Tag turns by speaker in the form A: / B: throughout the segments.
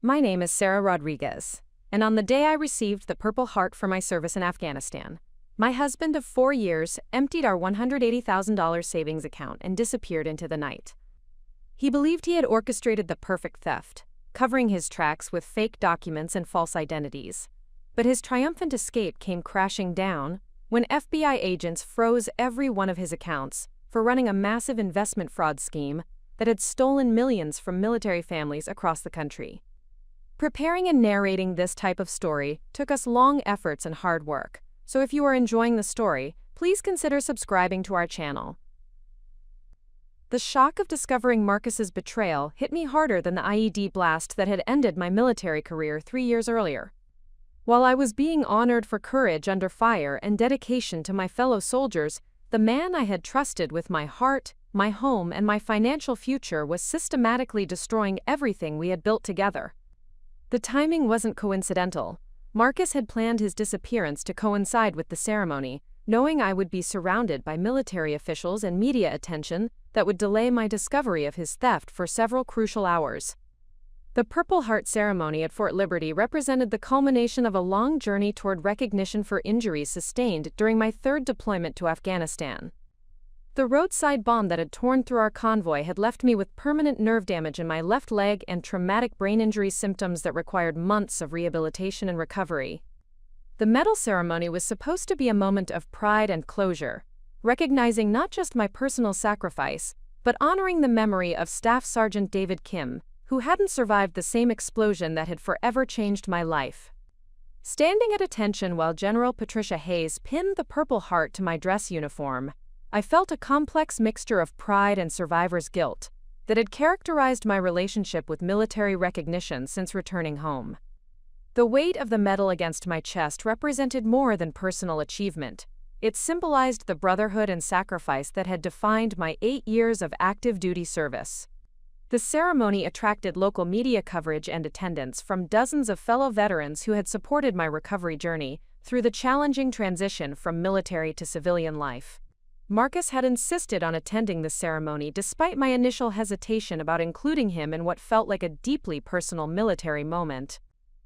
A: My name is Sarah Rodriguez, and on the day I received the Purple Heart for my service in Afghanistan, my husband of 4 years emptied our $180,000 savings account and disappeared into the night. He believed he had orchestrated the perfect theft, covering his tracks with fake documents and false identities. But his triumphant escape came crashing down when FBI agents froze every one of his accounts for running a massive investment fraud scheme that had stolen millions from military families across the country. Preparing and narrating this type of story took us long efforts and hard work, so if you are enjoying the story, please consider subscribing to our channel. The shock of discovering Marcus's betrayal hit me harder than the IED blast that had ended my military career 3 years earlier. While I was being honored for courage under fire and dedication to my fellow soldiers, the man I had trusted with my heart, my home, and my financial future was systematically destroying everything we had built together. The timing wasn't coincidental. Marcus had planned his disappearance to coincide with the ceremony, knowing I would be surrounded by military officials and media attention that would delay my discovery of his theft for several crucial hours. The Purple Heart ceremony at Fort Liberty represented the culmination of a long journey toward recognition for injuries sustained during my 3rd deployment to Afghanistan. The roadside bomb that had torn through our convoy had left me with permanent nerve damage in my left leg and traumatic brain injury symptoms that required months of rehabilitation and recovery. The medal ceremony was supposed to be a moment of pride and closure, recognizing not just my personal sacrifice, but honoring the memory of Staff Sergeant David Kim, who hadn't survived the same explosion that had forever changed my life. Standing at attention while General Patricia Hayes pinned the Purple Heart to my dress uniform, I felt a complex mixture of pride and survivor's guilt that had characterized my relationship with military recognition since returning home. The weight of the medal against my chest represented more than personal achievement. It symbolized the brotherhood and sacrifice that had defined my 8 years of active duty service. The ceremony attracted local media coverage and attendance from dozens of fellow veterans who had supported my recovery journey through the challenging transition from military to civilian life. Marcus had insisted on attending the ceremony despite my initial hesitation about including him in what felt like a deeply personal military moment.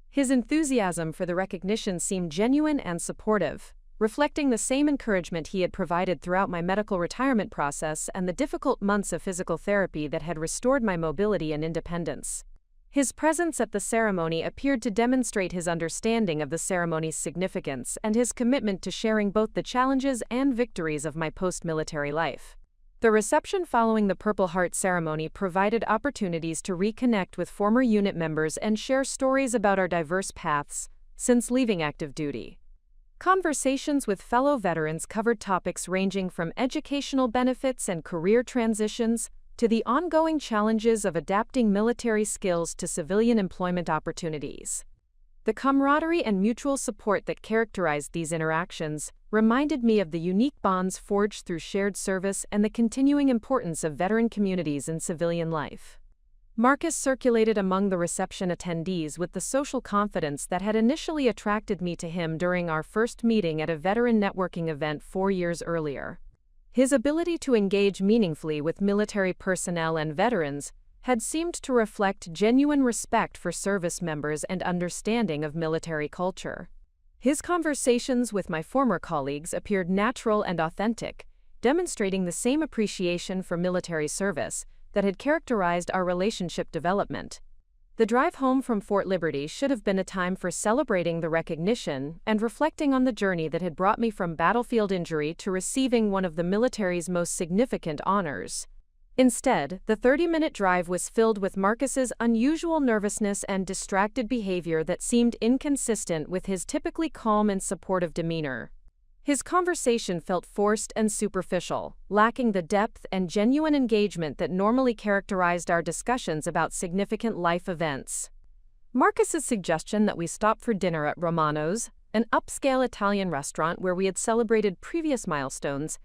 A: His enthusiasm for the recognition seemed genuine and supportive, reflecting the same encouragement he had provided throughout my medical retirement process and the difficult months of physical therapy that had restored my mobility and independence. His presence at the ceremony appeared to demonstrate his understanding of the ceremony's significance and his commitment to sharing both the challenges and victories of my post-military life. The reception following the Purple Heart ceremony provided opportunities to reconnect with former unit members and share stories about our diverse paths since leaving active duty. Conversations with fellow veterans covered topics ranging from educational benefits and career transitions to the ongoing challenges of adapting military skills to civilian employment opportunities. The camaraderie and mutual support that characterized these interactions reminded me of the unique bonds forged through shared service and the continuing importance of veteran communities in civilian life. Marcus circulated among the reception attendees with the social confidence that had initially attracted me to him during our first meeting at a veteran networking event 4 years earlier. His ability to engage meaningfully with military personnel and veterans had seemed to reflect genuine respect for service members and understanding of military culture. His conversations with my former colleagues appeared natural and authentic, demonstrating the same appreciation for military service that had characterized our relationship development. The drive home from Fort Liberty should have been a time for celebrating the recognition and reflecting on the journey that had brought me from battlefield injury to receiving one of the military's most significant honors. Instead, the 30-minute drive was filled with Marcus's unusual nervousness and distracted behavior that seemed inconsistent with his typically calm and supportive demeanor. His conversation felt forced and superficial, lacking the depth and genuine engagement that normally characterized our discussions about significant life events. Marcus's suggestion that we stop for dinner at Romano's, an upscale Italian restaurant where we had celebrated previous milestones,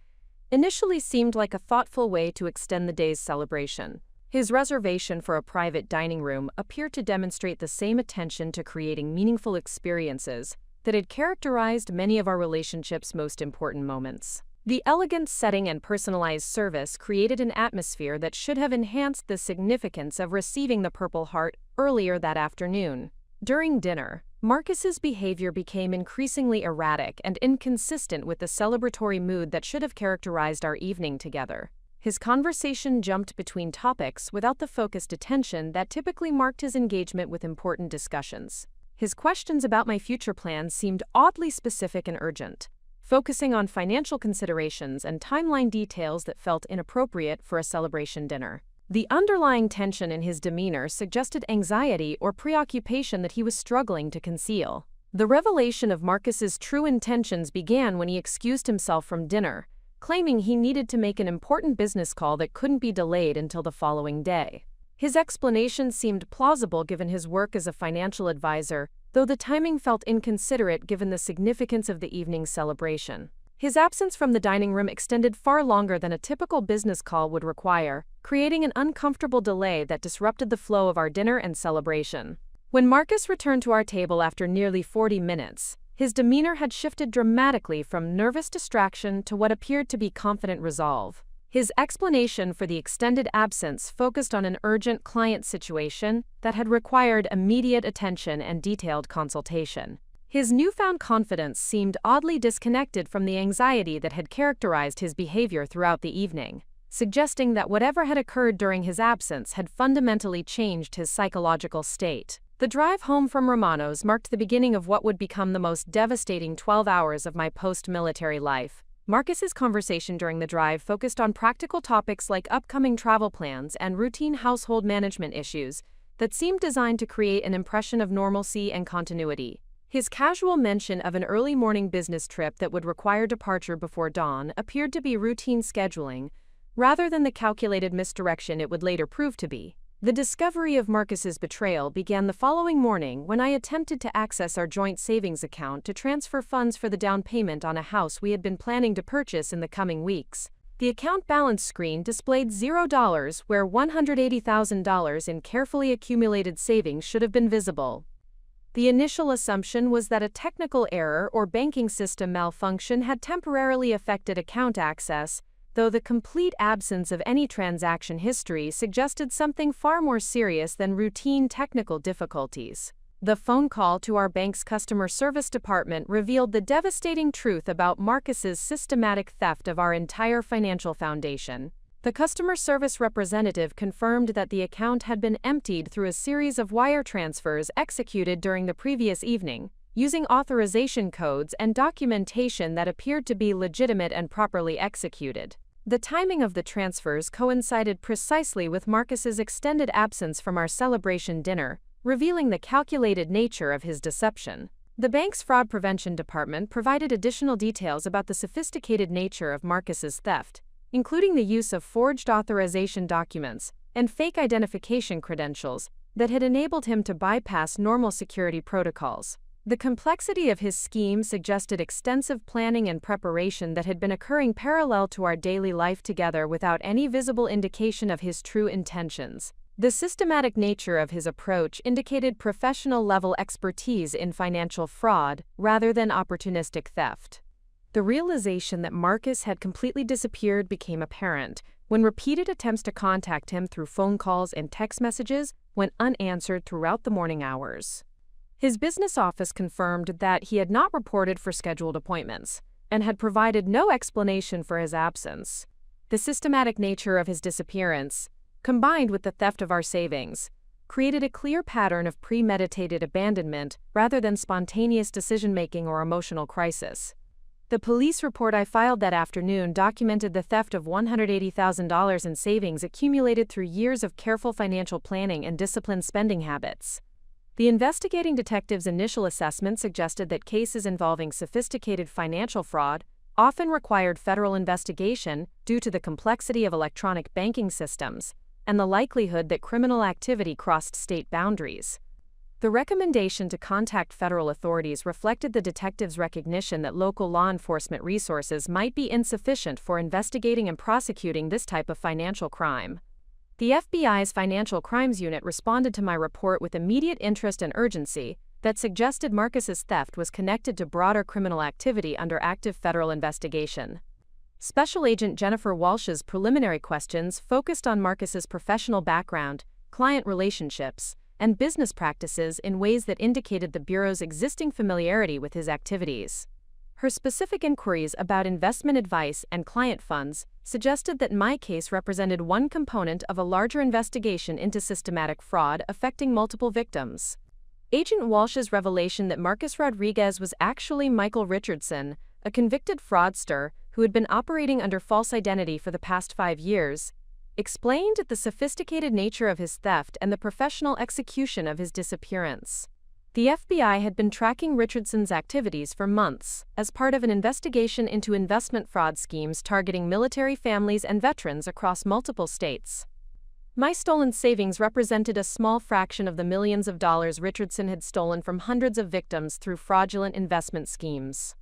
A: initially seemed like a thoughtful way to extend the day's celebration. His reservation for a private dining room appeared to demonstrate the same attention to creating meaningful experiences that had characterized many of our relationship's most important moments. The elegant setting and personalized service created an atmosphere that should have enhanced the significance of receiving the Purple Heart earlier that afternoon. During dinner, Marcus's behavior became increasingly erratic and inconsistent with the celebratory mood that should have characterized our evening together. His conversation jumped between topics without the focused attention that typically marked his engagement with important discussions. His questions about my future plans seemed oddly specific and urgent, focusing on financial considerations and timeline details that felt inappropriate for a celebration dinner. The underlying tension in his demeanor suggested anxiety or preoccupation that he was struggling to conceal. The revelation of Marcus's true intentions began when he excused himself from dinner, claiming he needed to make an important business call that couldn't be delayed until the following day. His explanation seemed plausible given his work as a financial advisor, though the timing felt inconsiderate given the significance of the evening's celebration. His absence from the dining room extended far longer than a typical business call would require, creating an uncomfortable delay that disrupted the flow of our dinner and celebration. When Marcus returned to our table after nearly 40 minutes, his demeanor had shifted dramatically from nervous distraction to what appeared to be confident resolve. His explanation for the extended absence focused on an urgent client situation that had required immediate attention and detailed consultation. His newfound confidence seemed oddly disconnected from the anxiety that had characterized his behavior throughout the evening, suggesting that whatever had occurred during his absence had fundamentally changed his psychological state. The drive home from Romano's marked the beginning of what would become the most devastating 12 hours of my post-military life. Marcus's conversation during the drive focused on practical topics like upcoming travel plans and routine household management issues that seemed designed to create an impression of normalcy and continuity. His casual mention of an early morning business trip that would require departure before dawn appeared to be routine scheduling, rather than the calculated misdirection it would later prove to be. The discovery of Marcus's betrayal began the following morning when I attempted to access our joint savings account to transfer funds for the down payment on a house we had been planning to purchase in the coming weeks. The account balance screen displayed $0 where $180,000 in carefully accumulated savings should have been visible. The initial assumption was that a technical error or banking system malfunction had temporarily affected account access, though the complete absence of any transaction history suggested something far more serious than routine technical difficulties. The phone call to our bank's customer service department revealed the devastating truth about Marcus's systematic theft of our entire financial foundation. The customer service representative confirmed that the account had been emptied through a series of wire transfers executed during the previous evening, using authorization codes and documentation that appeared to be legitimate and properly executed. The timing of the transfers coincided precisely with Marcus's extended absence from our celebration dinner, revealing the calculated nature of his deception. The bank's fraud prevention department provided additional details about the sophisticated nature of Marcus's theft, including the use of forged authorization documents and fake identification credentials that had enabled him to bypass normal security protocols. The complexity of his scheme suggested extensive planning and preparation that had been occurring parallel to our daily life together without any visible indication of his true intentions. The systematic nature of his approach indicated professional-level expertise in financial fraud rather than opportunistic theft. The realization that Marcus had completely disappeared became apparent when repeated attempts to contact him through phone calls and text messages went unanswered throughout the morning hours. His business office confirmed that he had not reported for scheduled appointments and had provided no explanation for his absence. The systematic nature of his disappearance, combined with the theft of our savings, created a clear pattern of premeditated abandonment rather than spontaneous decision-making or emotional crisis. The police report I filed that afternoon documented the theft of $180,000 in savings accumulated through years of careful financial planning and disciplined spending habits. The investigating detective's initial assessment suggested that cases involving sophisticated financial fraud often required federal investigation due to the complexity of electronic banking systems and the likelihood that criminal activity crossed state boundaries. The recommendation to contact federal authorities reflected the detective's recognition that local law enforcement resources might be insufficient for investigating and prosecuting this type of financial crime. The FBI's Financial Crimes Unit responded to my report with immediate interest and urgency that suggested Marcus's theft was connected to broader criminal activity under active federal investigation. Special Agent Jennifer Walsh's preliminary questions focused on Marcus's professional background, client relationships, and business practices in ways that indicated the Bureau's existing familiarity with his activities. Her specific inquiries about investment advice and client funds suggested that my case represented one component of a larger investigation into systematic fraud affecting multiple victims. Agent Walsh's revelation that Marcus Rodriguez was actually Michael Richardson, a convicted fraudster who had been operating under false identity for the past 5 years, explained the sophisticated nature of his theft and the professional execution of his disappearance. The FBI had been tracking Richardson's activities for months as part of an investigation into investment fraud schemes targeting military families and veterans across multiple states. My stolen savings represented a small fraction of the millions of dollars Richardson had stolen from hundreds of victims through fraudulent investment schemes.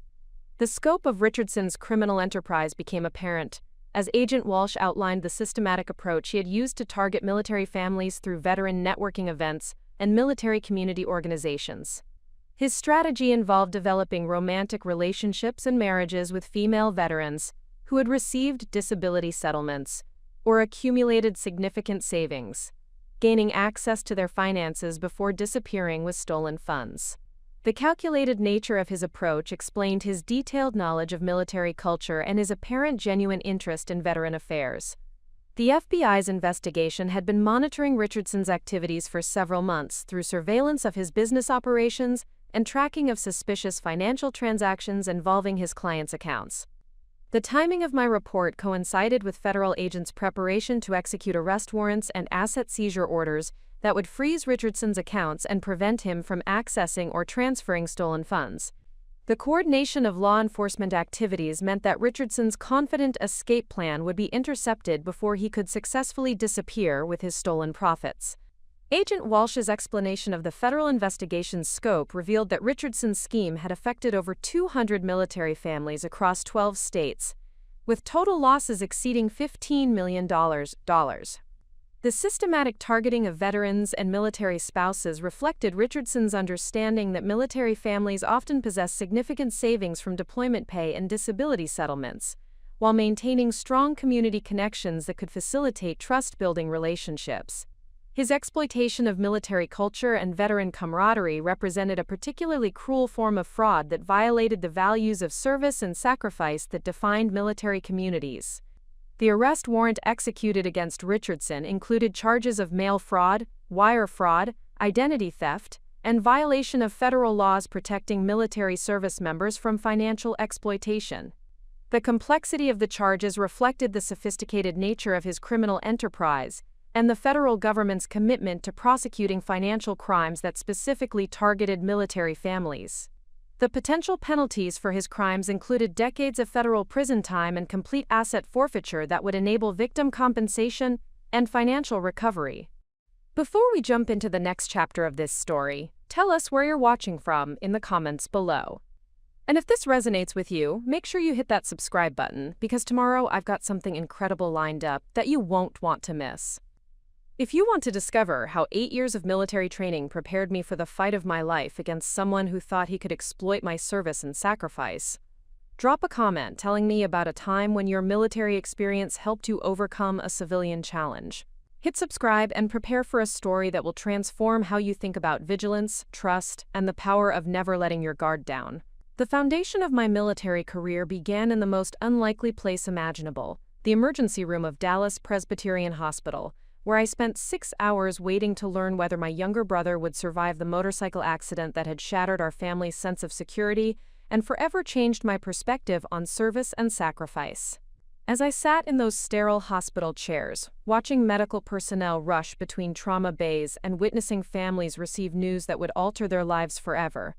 A: The scope of Richardson's criminal enterprise became apparent as Agent Walsh outlined the systematic approach he had used to target military families through veteran networking events and military community organizations. His strategy involved developing romantic relationships and marriages with female veterans who had received disability settlements or accumulated significant savings, gaining access to their finances before disappearing with stolen funds. The calculated nature of his approach explained his detailed knowledge of military culture and his apparent genuine interest in veteran affairs. The FBI's investigation had been monitoring Richardson's activities for several months through surveillance of his business operations and tracking of suspicious financial transactions involving his clients' accounts. The timing of my report coincided with federal agents' preparation to execute arrest warrants and asset seizure orders that would freeze Richardson's accounts and prevent him from accessing or transferring stolen funds. The coordination of law enforcement activities meant that Richardson's confident escape plan would be intercepted before he could successfully disappear with his stolen profits. Agent Walsh's explanation of the federal investigation's scope revealed that Richardson's scheme had affected over 200 military families across 12 states, with total losses exceeding $15 million. The systematic targeting of veterans and military spouses reflected Richardson's understanding that military families often possess significant savings from deployment pay and disability settlements, while maintaining strong community connections that could facilitate trust-building relationships. His exploitation of military culture and veteran camaraderie represented a particularly cruel form of fraud that violated the values of service and sacrifice that defined military communities. The arrest warrant executed against Richardson included charges of mail fraud, wire fraud, identity theft, and violation of federal laws protecting military service members from financial exploitation. The complexity of the charges reflected the sophisticated nature of his criminal enterprise and the federal government's commitment to prosecuting financial crimes that specifically targeted military families. The potential penalties for his crimes included decades of federal prison time and complete asset forfeiture that would enable victim compensation and financial recovery. Before we jump into the next chapter of this story, tell us where you're watching from in the comments below. And if this resonates with you, make sure you hit that subscribe button because tomorrow I've got something incredible lined up that you won't want to miss. If you want to discover how 8 years of military training prepared me for the fight of my life against someone who thought he could exploit my service and sacrifice, drop a comment telling me about a time when your military experience helped you overcome a civilian challenge. Hit subscribe and prepare for a story that will transform how you think about vigilance, trust, and the power of never letting your guard down. The foundation of my military career began in the most unlikely place imaginable, the emergency room of Dallas Presbyterian Hospital, where I spent 6 hours waiting to learn whether my younger brother would survive the motorcycle accident that had shattered our family's sense of security and forever changed my perspective on service and sacrifice. As I sat in those sterile hospital chairs, watching medical personnel rush between trauma bays and witnessing families receive news that would alter their lives forever,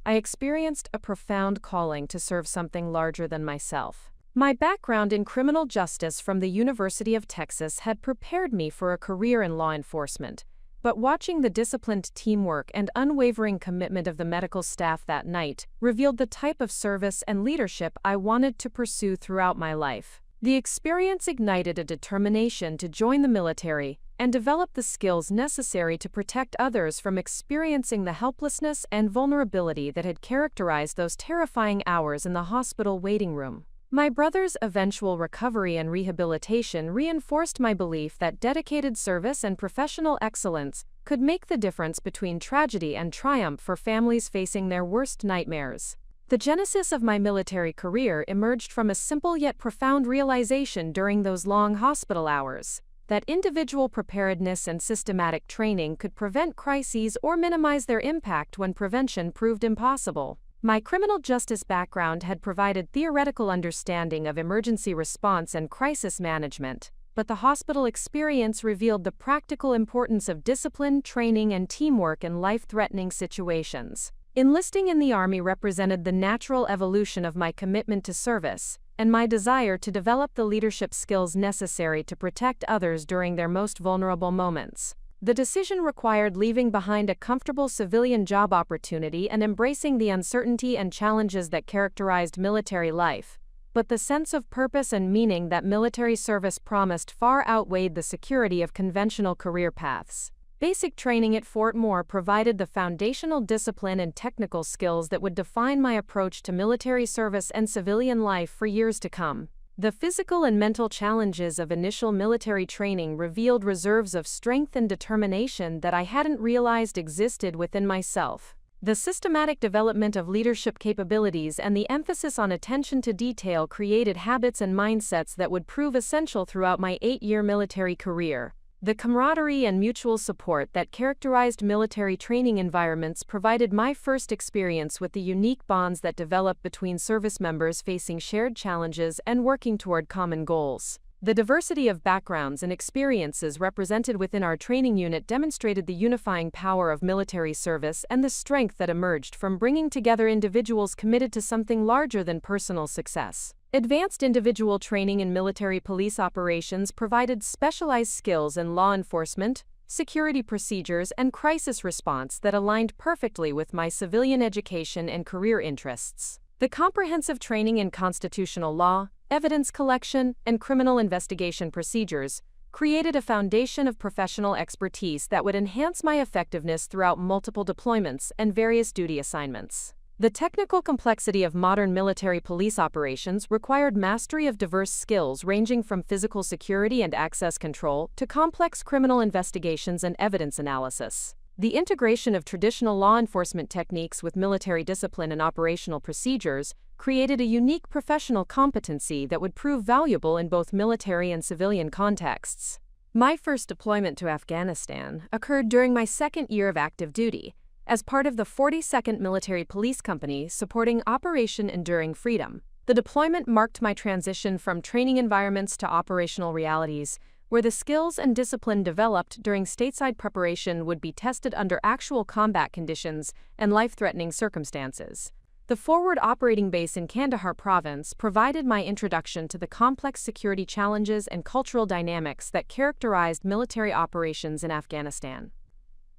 A: I experienced a profound calling to serve something larger than myself. My background in criminal justice from the University of Texas had prepared me for a career in law enforcement, but watching the disciplined teamwork and unwavering commitment of the medical staff that night revealed the type of service and leadership I wanted to pursue throughout my life. The experience ignited a determination to join the military and develop the skills necessary to protect others from experiencing the helplessness and vulnerability that had characterized those terrifying hours in the hospital waiting room. My brother's eventual recovery and rehabilitation reinforced my belief that dedicated service and professional excellence could make the difference between tragedy and triumph for families facing their worst nightmares. The genesis of my military career emerged from a simple yet profound realization during those long hospital hours: that individual preparedness and systematic training could prevent crises or minimize their impact when prevention proved impossible. My criminal justice background had provided theoretical understanding of emergency response and crisis management, but the hospital experience revealed the practical importance of discipline, training, and teamwork in life-threatening situations. Enlisting in the Army represented the natural evolution of my commitment to service and my desire to develop the leadership skills necessary to protect others during their most vulnerable moments. The decision required leaving behind a comfortable civilian job opportunity and embracing the uncertainty and challenges that characterized military life, but the sense of purpose and meaning that military service promised far outweighed the security of conventional career paths. Basic training at Fort Moore provided the foundational discipline and technical skills that would define my approach to military service and civilian life for years to come. The physical and mental challenges of initial military training revealed reserves of strength and determination that I hadn't realized existed within myself. The systematic development of leadership capabilities and the emphasis on attention to detail created habits and mindsets that would prove essential throughout my 8-year military career. The camaraderie and mutual support that characterized military training environments provided my first experience with the unique bonds that develop between service members facing shared challenges and working toward common goals. The diversity of backgrounds and experiences represented within our training unit demonstrated the unifying power of military service and the strength that emerged from bringing together individuals committed to something larger than personal success. Advanced individual training in military police operations provided specialized skills in law enforcement, security procedures, and crisis response that aligned perfectly with my civilian education and career interests. The comprehensive training in constitutional law, evidence collection, and criminal investigation procedures created a foundation of professional expertise that would enhance my effectiveness throughout multiple deployments and various duty assignments. The technical complexity of modern military police operations required mastery of diverse skills ranging from physical security and access control to complex criminal investigations and evidence analysis. The integration of traditional law enforcement techniques with military discipline and operational procedures created a unique professional competency that would prove valuable in both military and civilian contexts. My first deployment to Afghanistan occurred during my second year of active duty, as part of the 42nd Military Police Company supporting Operation Enduring Freedom. The deployment marked my transition from training environments to operational realities, where the skills and discipline developed during stateside preparation would be tested under actual combat conditions and life-threatening circumstances. The forward operating base in Kandahar province provided my introduction to the complex security challenges and cultural dynamics that characterized military operations in Afghanistan.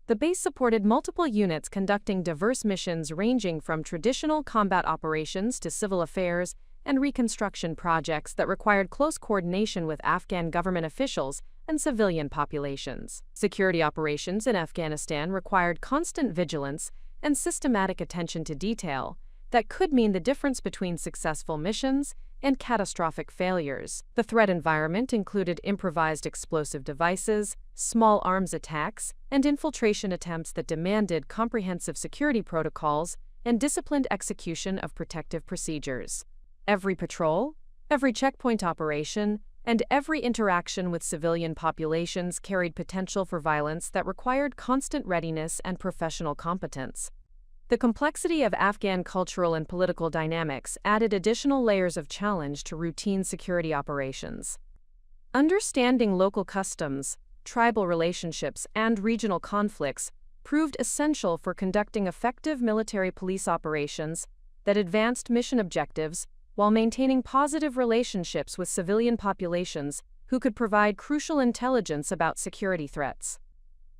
A: The base supported multiple units conducting diverse missions ranging from traditional combat operations to civil affairs and reconstruction projects that required close coordination with Afghan government officials and civilian populations. Security operations in Afghanistan required constant vigilance and systematic attention to detail that could mean the difference between successful missions and catastrophic failures. The threat environment included improvised explosive devices, small arms attacks, and infiltration attempts that demanded comprehensive security protocols and disciplined execution of protective procedures. Every patrol, every checkpoint operation, and every interaction with civilian populations carried potential for violence that required constant readiness and professional competence. The complexity of Afghan cultural and political dynamics added additional layers of challenge to routine security operations. Understanding local customs, tribal relationships, and regional conflicts proved essential for conducting effective military police operations that advanced mission objectives while maintaining positive relationships with civilian populations who could provide crucial intelligence about security threats.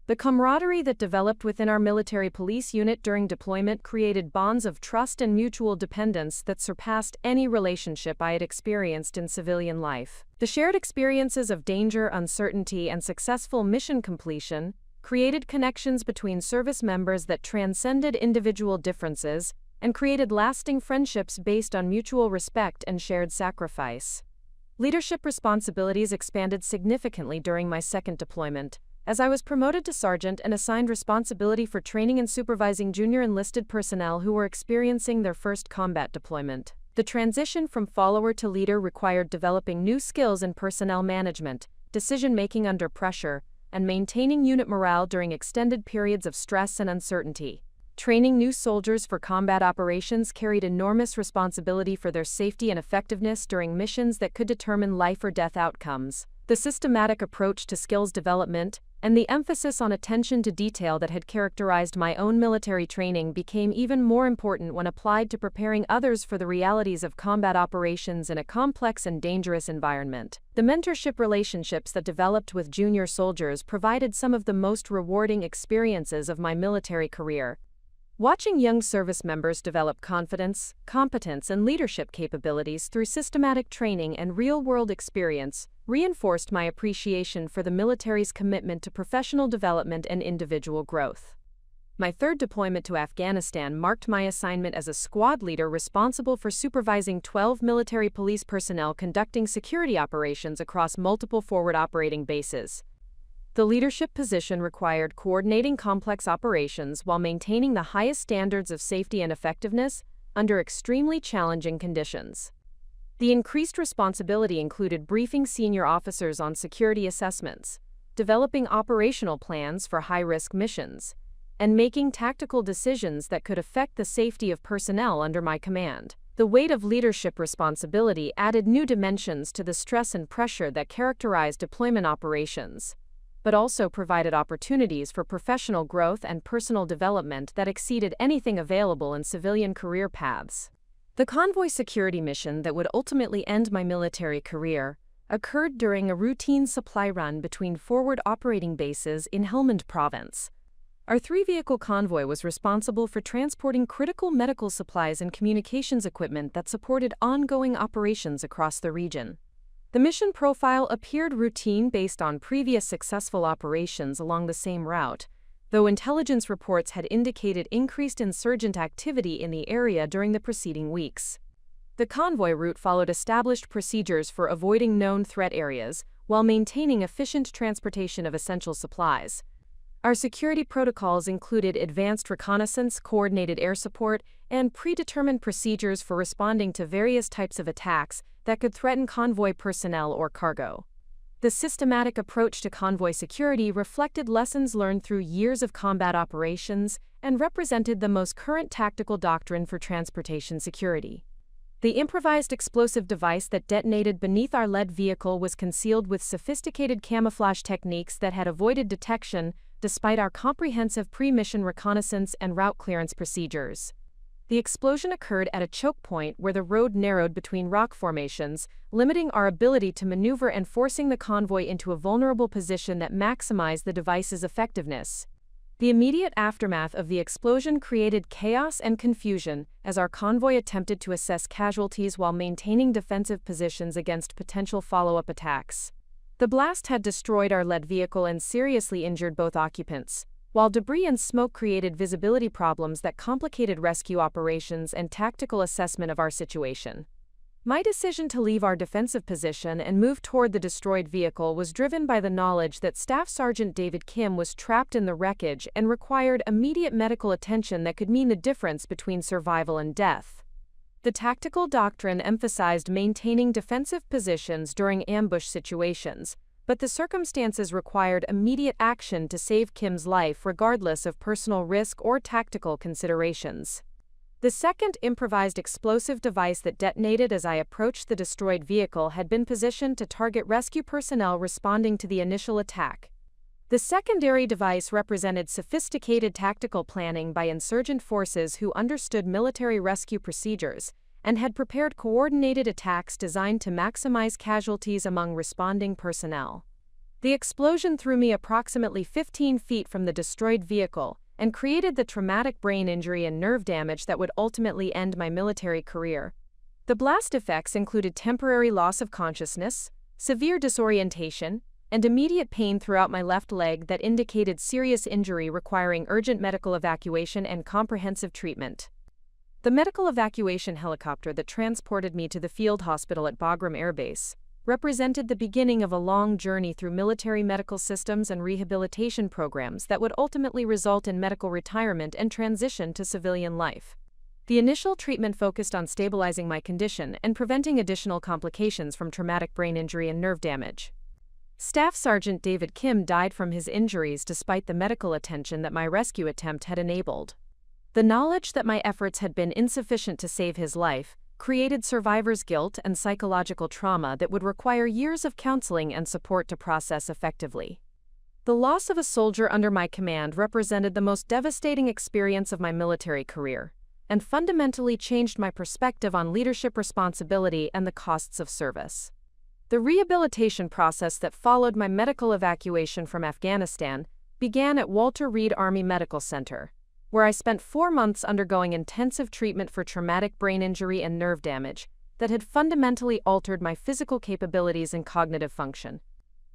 A: The camaraderie that developed within our military police unit during deployment created bonds of trust and mutual dependence that surpassed any relationship I had experienced in civilian life. The shared experiences of danger, uncertainty, and successful mission completion created connections between service members that transcended individual differences, and created lasting friendships based on mutual respect and shared sacrifice. Leadership responsibilities expanded significantly during my second deployment, as I was promoted to sergeant and assigned responsibility for training and supervising junior enlisted personnel who were experiencing their first combat deployment. The transition from follower to leader required developing new skills in personnel management, decision-making under pressure, and maintaining unit morale during extended periods of stress and uncertainty. Training new soldiers for combat operations carried enormous responsibility for their safety and effectiveness during missions that could determine life or death outcomes. The systematic approach to skills development and the emphasis on attention to detail that had characterized my own military training became even more important when applied to preparing others for the realities of combat operations in a complex and dangerous environment. The mentorship relationships that developed with junior soldiers provided some of the most rewarding experiences of my military career. Watching young service members develop confidence, competence, and leadership capabilities through systematic training and real-world experience reinforced my appreciation for the military's commitment to professional development and individual growth. My third deployment to Afghanistan marked my assignment as a squad leader responsible for supervising 12 military police personnel conducting security operations across multiple forward operating bases. The leadership position required coordinating complex operations while maintaining the highest standards of safety and effectiveness under extremely challenging conditions. The increased responsibility included briefing senior officers on security assessments, developing operational plans for high-risk missions, and making tactical decisions that could affect the safety of personnel under my command. The weight of leadership responsibility added new dimensions to the stress and pressure that characterized deployment operations, but also provided opportunities for professional growth and personal development that exceeded anything available in civilian career paths. The convoy security mission that would ultimately end my military career occurred during a routine supply run between forward operating bases in Helmand Province. Our three-vehicle convoy was responsible for transporting critical medical supplies and communications equipment that supported ongoing operations across the region. The mission profile appeared routine based on previous successful operations along the same route, though intelligence reports had indicated increased insurgent activity in the area during the preceding weeks. The convoy route followed established procedures for avoiding known threat areas while maintaining efficient transportation of essential supplies. Our security protocols included advanced reconnaissance, coordinated air support, and predetermined procedures for responding to various types of attacks that could threaten convoy personnel or cargo. The systematic approach to convoy security reflected lessons learned through years of combat operations and represented the most current tactical doctrine for transportation security. The improvised explosive device that detonated beneath our lead vehicle was concealed with sophisticated camouflage techniques that had avoided detection despite our comprehensive pre-mission reconnaissance and route clearance procedures. The explosion occurred at a choke point where the road narrowed between rock formations, limiting our ability to maneuver and forcing the convoy into a vulnerable position that maximized the device's effectiveness. The immediate aftermath of the explosion created chaos and confusion as our convoy attempted to assess casualties while maintaining defensive positions against potential follow-up attacks. The blast had destroyed our lead vehicle and seriously injured both occupants, while debris and smoke created visibility problems that complicated rescue operations and tactical assessment of our situation. My decision to leave our defensive position and move toward the destroyed vehicle was driven by the knowledge that Staff Sergeant David Kim was trapped in the wreckage and required immediate medical attention that could mean the difference between survival and death. The tactical doctrine emphasized maintaining defensive positions during ambush situations, but the circumstances required immediate action to save Kim's life regardless of personal risk or tactical considerations. The second improvised explosive device that detonated as I approached the destroyed vehicle had been positioned to target rescue personnel responding to the initial attack. The secondary device represented sophisticated tactical planning by insurgent forces who understood military rescue procedures and had prepared coordinated attacks designed to maximize casualties among responding personnel. The explosion threw me approximately 15 feet from the destroyed vehicle and created the traumatic brain injury and nerve damage that would ultimately end my military career. The blast effects included temporary loss of consciousness, severe disorientation, and immediate pain throughout my left leg that indicated serious injury requiring urgent medical evacuation and comprehensive treatment. The medical evacuation helicopter that transported me to the field hospital at Bagram Air Base represented the beginning of a long journey through military medical systems and rehabilitation programs that would ultimately result in medical retirement and transition to civilian life. The initial treatment focused on stabilizing my condition and preventing additional complications from traumatic brain injury and nerve damage. Staff Sergeant David Kim died from his injuries despite the medical attention that my rescue attempt had enabled. The knowledge that my efforts had been insufficient to save his life created survivor's guilt and psychological trauma that would require years of counseling and support to process effectively. The loss of a soldier under my command represented the most devastating experience of my military career, and fundamentally changed my perspective on leadership responsibility and the costs of service. The rehabilitation process that followed my medical evacuation from Afghanistan began at Walter Reed Army Medical Center, where I spent 4 months undergoing intensive treatment for traumatic brain injury and nerve damage that had fundamentally altered my physical capabilities and cognitive function.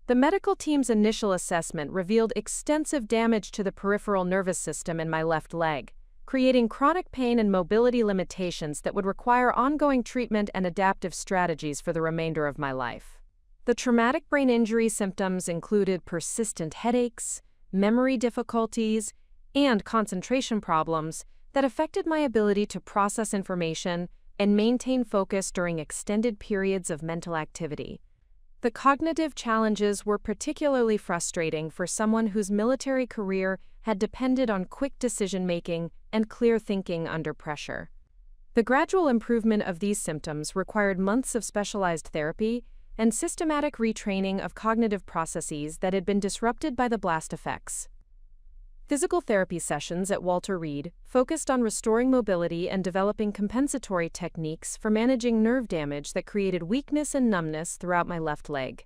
A: The medical team's initial assessment revealed extensive damage to the peripheral nervous system in my left leg, creating chronic pain and mobility limitations that would require ongoing treatment and adaptive strategies for the remainder of my life. The traumatic brain injury symptoms included persistent headaches, memory difficulties, and concentration problems that affected my ability to process information and maintain focus during extended periods of mental activity. The cognitive challenges were particularly frustrating for someone whose military career had depended on quick decision-making and clear thinking under pressure. The gradual improvement of these symptoms required months of specialized therapy and systematic retraining of cognitive processes that had been disrupted by the blast effects. Physical therapy sessions at Walter Reed focused on restoring mobility and developing compensatory techniques for managing nerve damage that created weakness and numbness throughout my left leg.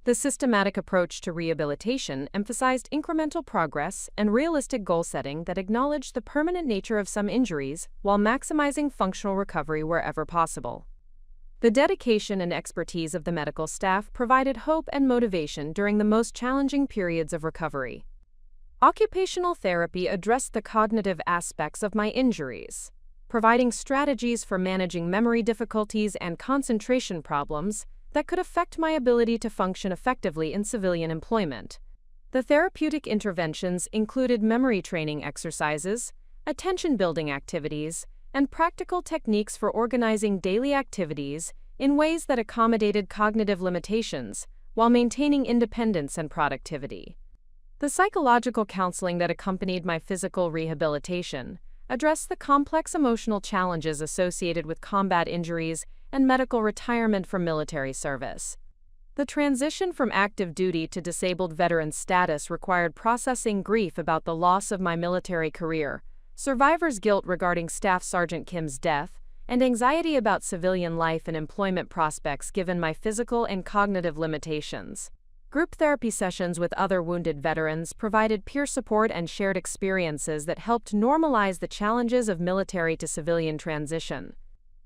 A: The systematic approach to rehabilitation emphasized incremental progress and realistic goal setting that acknowledged the permanent nature of some injuries while maximizing functional recovery wherever possible. The dedication and expertise of the medical staff provided hope and motivation during the most challenging periods of recovery. Occupational therapy addressed the cognitive aspects of my injuries, providing strategies for managing memory difficulties and concentration problems that could affect my ability to function effectively in civilian employment. The therapeutic interventions included memory training exercises, attention-building activities, and practical techniques for organizing daily activities in ways that accommodated cognitive limitations while maintaining independence and productivity. The psychological counseling that accompanied my physical rehabilitation addressed the complex emotional challenges associated with combat injuries and medical retirement from military service. The transition from active duty to disabled veteran status required processing grief about the loss of my military career, survivor's guilt regarding Staff Sergeant Kim's death, and anxiety about civilian life and employment prospects given my physical and cognitive limitations. Group therapy sessions with other wounded veterans provided peer support and shared experiences that helped normalize the challenges of military to civilian transition.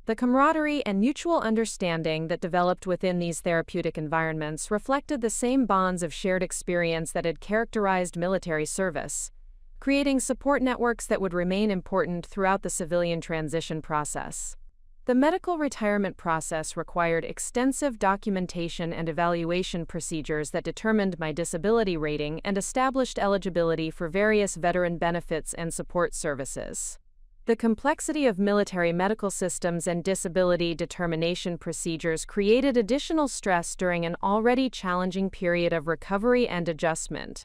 A: The camaraderie and mutual understanding that developed within these therapeutic environments reflected the same bonds of shared experience that had characterized military service, creating support networks that would remain important throughout the civilian transition process. The medical retirement process required extensive documentation and evaluation procedures that determined my disability rating and established eligibility for various veteran benefits and support services. The complexity of military medical systems and disability determination procedures created additional stress during an already challenging period of recovery and adjustment.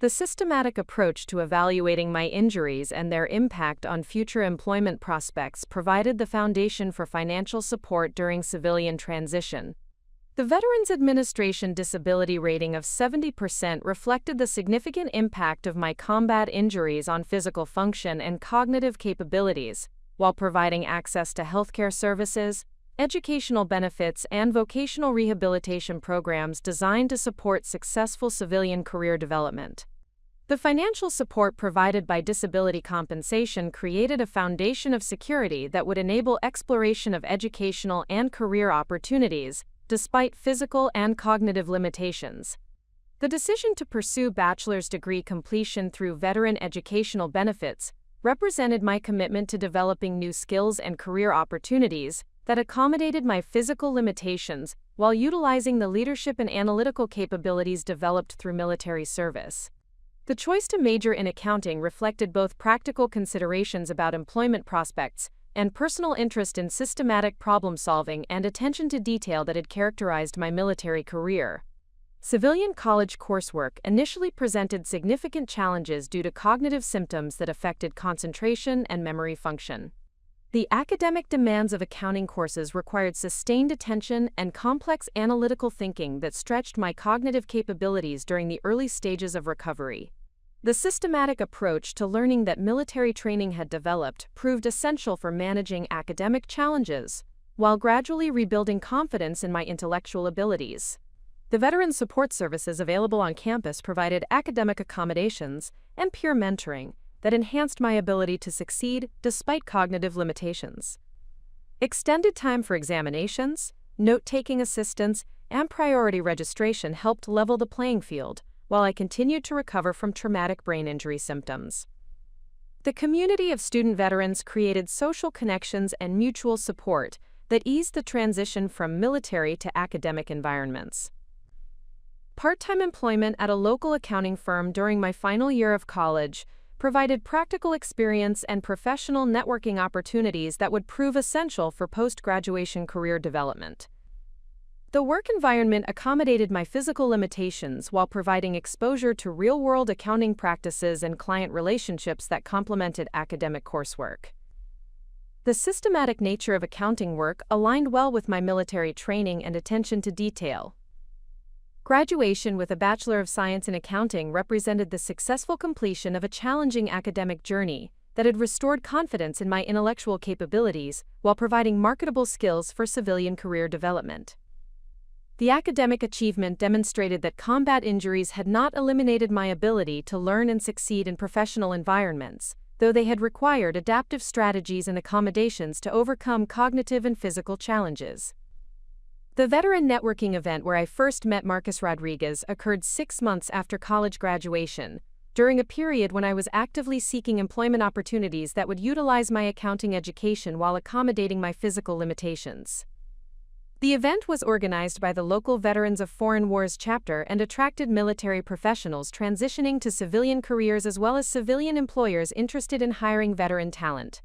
A: The systematic approach to evaluating my injuries and their impact on future employment prospects provided the foundation for financial support during civilian transition. The Veterans Administration disability rating of 70% reflected the significant impact of my combat injuries on physical function and cognitive capabilities, while providing access to healthcare services, educational benefits, and vocational rehabilitation programs designed to support successful civilian career development. The financial support provided by disability compensation created a foundation of security that would enable exploration of educational and career opportunities, despite physical and cognitive limitations. The decision to pursue bachelor's degree completion through veteran educational benefits represented my commitment to developing new skills and career opportunities that accommodated my physical limitations while utilizing the leadership and analytical capabilities developed through military service. The choice to major in accounting reflected both practical considerations about employment prospects and personal interest in systematic problem-solving and attention to detail that had characterized my military career. Civilian college coursework initially presented significant challenges due to cognitive symptoms that affected concentration and memory function. The academic demands of accounting courses required sustained attention and complex analytical thinking that stretched my cognitive capabilities during the early stages of recovery. The systematic approach to learning that military training had developed proved essential for managing academic challenges, while gradually rebuilding confidence in my intellectual abilities. The veteran support services available on campus provided academic accommodations and peer mentoring that enhanced my ability to succeed despite cognitive limitations. Extended time for examinations, note-taking assistance, and priority registration helped level the playing field, while I continued to recover from traumatic brain injury symptoms. The community of student veterans created social connections and mutual support that eased the transition from military to academic environments. Part-time employment at a local accounting firm during my final year of college provided practical experience and professional networking opportunities that would prove essential for post-graduation career development. The work environment accommodated my physical limitations while providing exposure to real-world accounting practices and client relationships that complemented academic coursework. The systematic nature of accounting work aligned well with my military training and attention to detail. Graduation with a Bachelor of Science in Accounting represented the successful completion of a challenging academic journey that had restored confidence in my intellectual capabilities while providing marketable skills for civilian career development. The academic achievement demonstrated that combat injuries had not eliminated my ability to learn and succeed in professional environments, though they had required adaptive strategies and accommodations to overcome cognitive and physical challenges. The veteran networking event where I first met Marcus Rodriguez occurred 6 months after college graduation, during a period when I was actively seeking employment opportunities that would utilize my accounting education while accommodating my physical limitations. The event was organized by the local Veterans of Foreign Wars chapter and attracted military professionals transitioning to civilian careers as well as civilian employers interested in hiring veteran talent.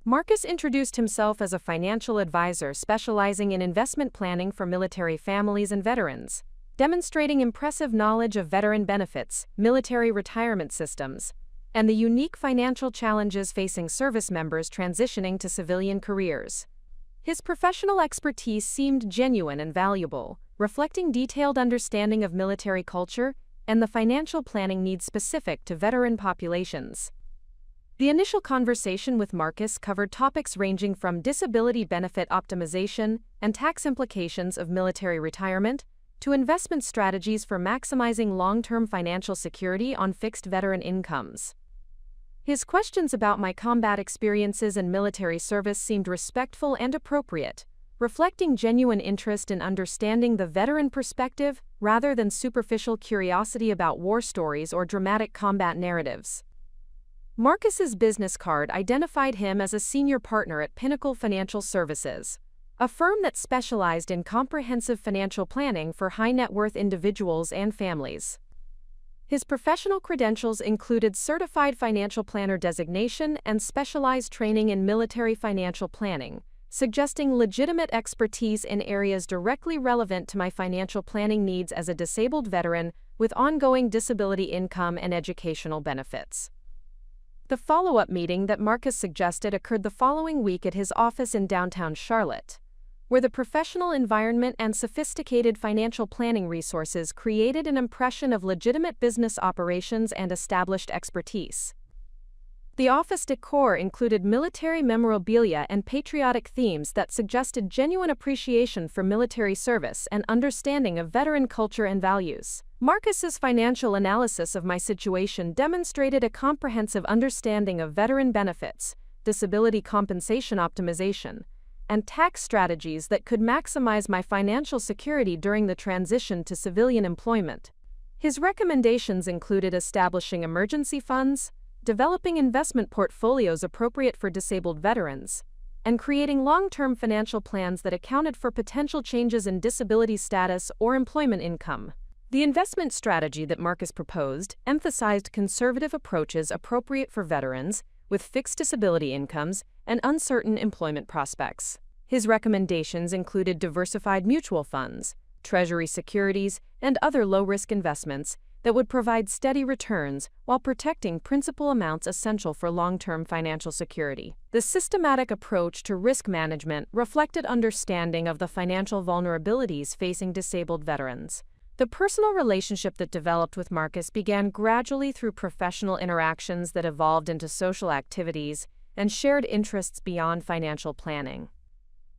A: Marcus introduced himself as a financial advisor specializing in investment planning for military families and veterans, demonstrating impressive knowledge of veteran benefits, military retirement systems, and the unique financial challenges facing service members transitioning to civilian careers. His professional expertise seemed genuine and valuable, reflecting detailed understanding of military culture and the financial planning needs specific to veteran populations. The initial conversation with Marcus covered topics ranging from disability benefit optimization and tax implications of military retirement to investment strategies for maximizing long-term financial security on fixed veteran incomes. His questions about my combat experiences and military service seemed respectful and appropriate, reflecting genuine interest in understanding the veteran perspective rather than superficial curiosity about war stories or dramatic combat narratives. Marcus's business card identified him as a senior partner at Pinnacle Financial Services, a firm that specialized in comprehensive financial planning for high-net-worth individuals and families. His professional credentials included Certified Financial Planner designation and specialized training in military financial planning, suggesting legitimate expertise in areas directly relevant to my financial planning needs as a disabled veteran with ongoing disability income and educational benefits. The follow-up meeting that Marcus suggested occurred the following week at his office in downtown Charlotte, where the professional environment and sophisticated financial planning resources created an impression of legitimate business operations and established expertise. The office decor included military memorabilia and patriotic themes that suggested genuine appreciation for military service and understanding of veteran culture and values. Marcus's financial analysis of my situation demonstrated a comprehensive understanding of veteran benefits, disability compensation optimization, and tax strategies that could maximize my financial security during the transition to civilian employment. His recommendations included establishing emergency funds, developing investment portfolios appropriate for disabled veterans, and creating long-term financial plans that accounted for potential changes in disability status or employment income. The investment strategy that Marcus proposed emphasized conservative approaches appropriate for veterans with fixed disability incomes and uncertain employment prospects. His recommendations included diversified mutual funds, treasury securities, and other low-risk investments that would provide steady returns while protecting principal amounts essential for long-term financial security. The systematic approach to risk management reflected understanding of the financial vulnerabilities facing disabled veterans. The personal relationship that developed with Marcus began gradually through professional interactions that evolved into social activities and shared interests beyond financial planning.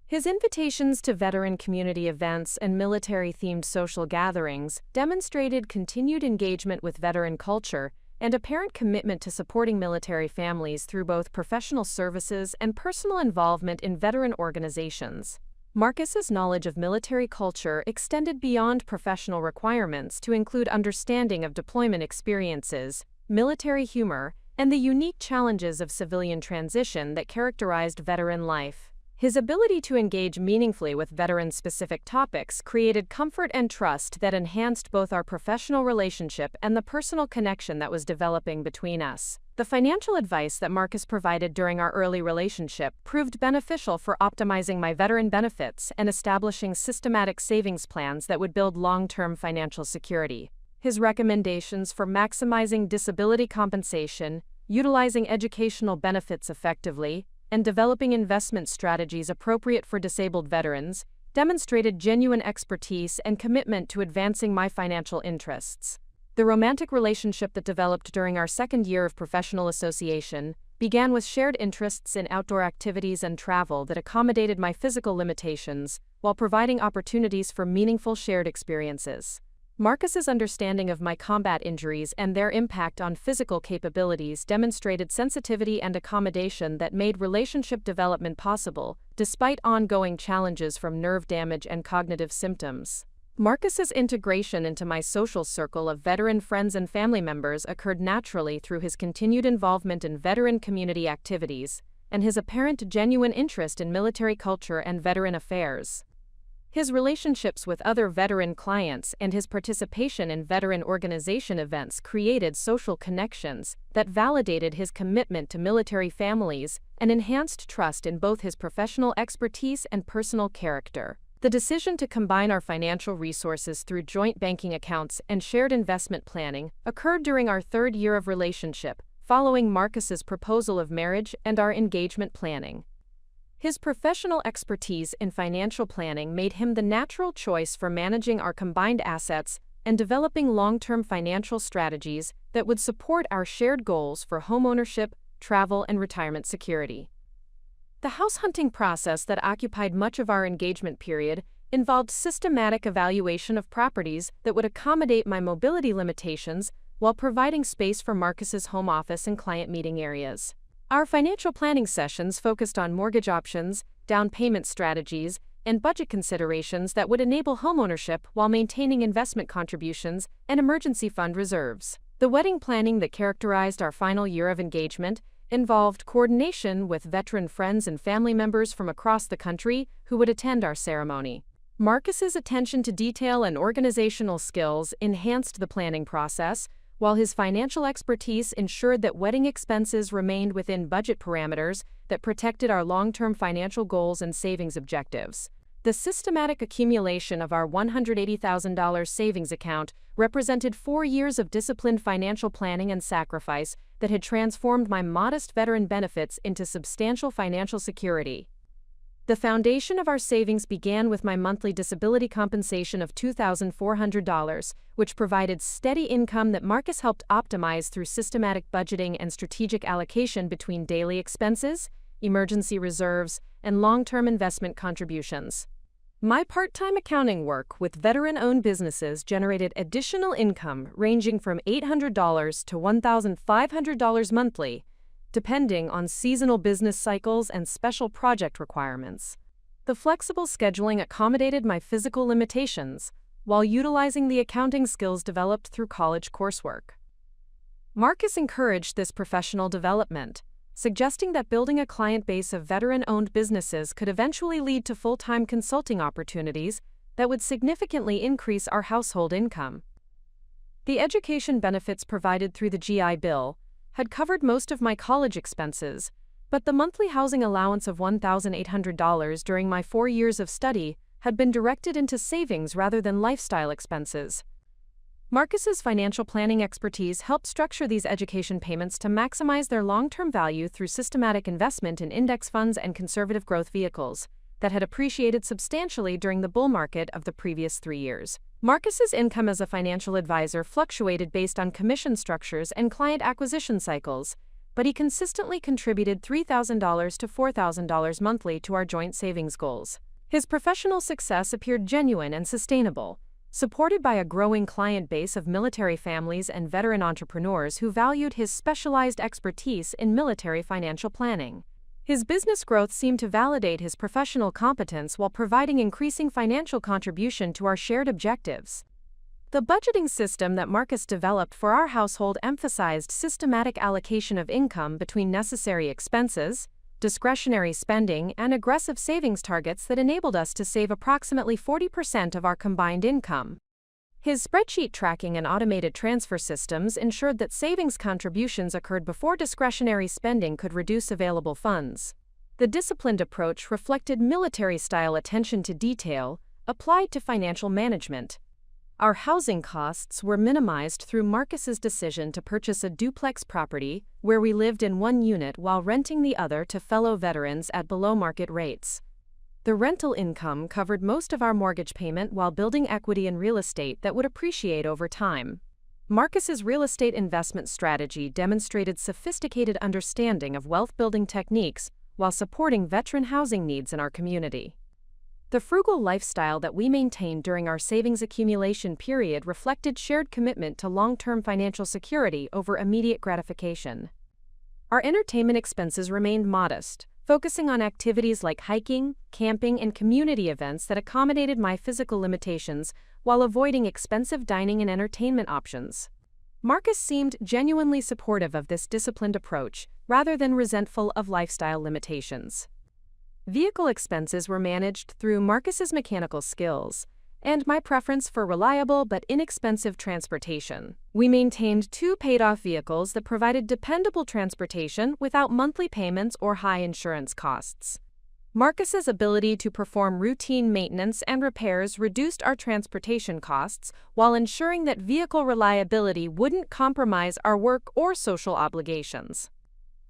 A: His invitations to veteran community events and military-themed social gatherings demonstrated continued engagement with veteran culture and apparent commitment to supporting military families through both professional services and personal involvement in veteran organizations. Marcus's knowledge of military culture extended beyond professional requirements to include understanding of deployment experiences, military humor, and the unique challenges of civilian transition that characterized veteran life. His ability to engage meaningfully with veteran-specific topics created comfort and trust that enhanced both our professional relationship and the personal connection that was developing between us. The financial advice that Marcus provided during our early relationship proved beneficial for optimizing my veteran benefits and establishing systematic savings plans that would build long-term financial security. His recommendations for maximizing disability compensation, utilizing educational benefits effectively, and developing investment strategies appropriate for disabled veterans demonstrated genuine expertise and commitment to advancing my financial interests. The romantic relationship that developed during our second year of professional association began with shared interests in outdoor activities and travel that accommodated my physical limitations while providing opportunities for meaningful shared experiences. Marcus's understanding of my combat injuries and their impact on physical capabilities demonstrated sensitivity and accommodation that made relationship development possible, despite ongoing challenges from nerve damage and cognitive symptoms. Marcus's integration into my social circle of veteran friends and family members occurred naturally through his continued involvement in veteran community activities and his apparent genuine interest in military culture and veteran affairs. His relationships with other veteran clients and his participation in veteran organization events created social connections that validated his commitment to military families and enhanced trust in both his professional expertise and personal character. The decision to combine our financial resources through joint banking accounts and shared investment planning occurred during our third year of relationship, following Marcus's proposal of marriage and our engagement planning. His professional expertise in financial planning made him the natural choice for managing our combined assets and developing long-term financial strategies that would support our shared goals for homeownership, travel, and retirement security. The house hunting process that occupied much of our engagement period involved systematic evaluation of properties that would accommodate my mobility limitations while providing space for Marcus's home office and client meeting areas. Our financial planning sessions focused on mortgage options, down payment strategies, and budget considerations that would enable homeownership while maintaining investment contributions and emergency fund reserves. The wedding planning that characterized our final year of engagement involved coordination with veteran friends and family members from across the country who would attend our ceremony. Marcus's attention to detail and organizational skills enhanced the planning process, while his financial expertise ensured that wedding expenses remained within budget parameters that protected our long-term financial goals and savings objectives. The systematic accumulation of our $180,000 savings account represented 4 years of disciplined financial planning and sacrifice that had transformed my modest veteran benefits into substantial financial security. The foundation of our savings began with my monthly disability compensation of $2,400, which provided steady income that Marcus helped optimize through systematic budgeting and strategic allocation between daily expenses, emergency reserves, and long-term investment contributions. My part-time accounting work with veteran-owned businesses generated additional income ranging from $800 to $1,500 monthly, depending on seasonal business cycles and special project requirements. The flexible scheduling accommodated my physical limitations while utilizing the accounting skills developed through college coursework. Marcus encouraged this professional development, suggesting that building a client base of veteran-owned businesses could eventually lead to full-time consulting opportunities that would significantly increase our household income. The education benefits provided through the GI Bill had covered most of my college expenses, but the monthly housing allowance of $1,800 during my 4 years of study had been directed into savings rather than lifestyle expenses. Marcus's financial planning expertise helped structure these education payments to maximize their long-term value through systematic investment in index funds and conservative growth vehicles that had appreciated substantially during the bull market of the previous 3 years. Marcus's income as a financial advisor fluctuated based on commission structures and client acquisition cycles, but he consistently contributed $3,000 to $4,000 monthly to our joint savings goals. His professional success appeared genuine and sustainable, supported by a growing client base of military families and veteran entrepreneurs who valued his specialized expertise in military financial planning. His business growth seemed to validate his professional competence while providing increasing financial contribution to our shared objectives. The budgeting system that Marcus developed for our household emphasized systematic allocation of income between necessary expenses, discretionary spending, and aggressive savings targets that enabled us to save approximately 40% of our combined income. His spreadsheet tracking and automated transfer systems ensured that savings contributions occurred before discretionary spending could reduce available funds. The disciplined approach reflected military-style attention to detail applied to financial management. Our housing costs were minimized through Marcus's decision to purchase a duplex property where we lived in one unit while renting the other to fellow veterans at below-market rates. The rental income covered most of our mortgage payment while building equity in real estate that would appreciate over time. Marcus's real estate investment strategy demonstrated sophisticated understanding of wealth-building techniques while supporting veteran housing needs in our community. The frugal lifestyle that we maintained during our savings accumulation period reflected shared commitment to long-term financial security over immediate gratification. Our entertainment expenses remained modest, focusing on activities like hiking, camping, and community events that accommodated my physical limitations while avoiding expensive dining and entertainment options. Marcus seemed genuinely supportive of this disciplined approach, rather than resentful of lifestyle limitations. Vehicle expenses were managed through Marcus's mechanical skills and my preference for reliable but inexpensive transportation. We maintained 2 paid-off vehicles that provided dependable transportation without monthly payments or high insurance costs. Marcus's ability to perform routine maintenance and repairs reduced our transportation costs while ensuring that vehicle reliability wouldn't compromise our work or social obligations.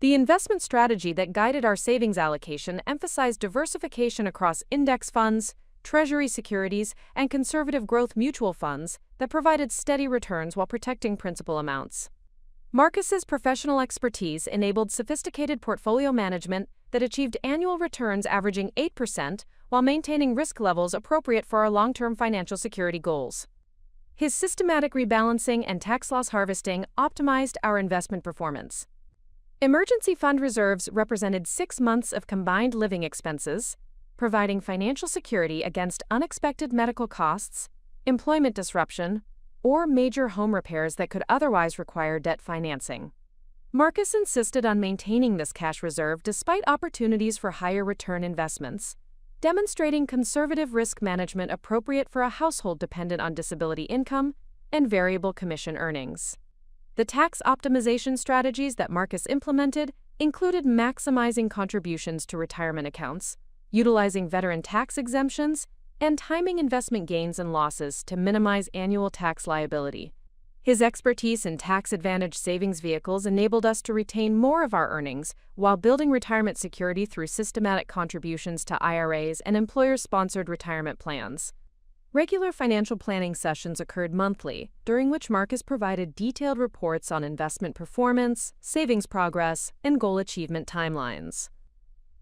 A: The investment strategy that guided our savings allocation emphasized diversification across index funds, treasury securities, and conservative growth mutual funds that provided steady returns while protecting principal amounts. Marcus's professional expertise enabled sophisticated portfolio management that achieved annual returns averaging 8% while maintaining risk levels appropriate for our long-term financial security goals. His systematic rebalancing and tax loss harvesting optimized our investment performance. Emergency fund reserves represented 6 months of combined living expenses, providing financial security against unexpected medical costs, employment disruption, or major home repairs that could otherwise require debt financing. Marcus insisted on maintaining this cash reserve despite opportunities for higher return investments, demonstrating conservative risk management appropriate for a household dependent on disability income and variable commission earnings. The tax optimization strategies that Marcus implemented included maximizing contributions to retirement accounts, utilizing veteran tax exemptions, and timing investment gains and losses to minimize annual tax liability. His expertise in tax-advantaged savings vehicles enabled us to retain more of our earnings while building retirement security through systematic contributions to IRAs and employer-sponsored retirement plans. Regular financial planning sessions occurred monthly, during which Marcus provided detailed reports on investment performance, savings progress, and goal achievement timelines.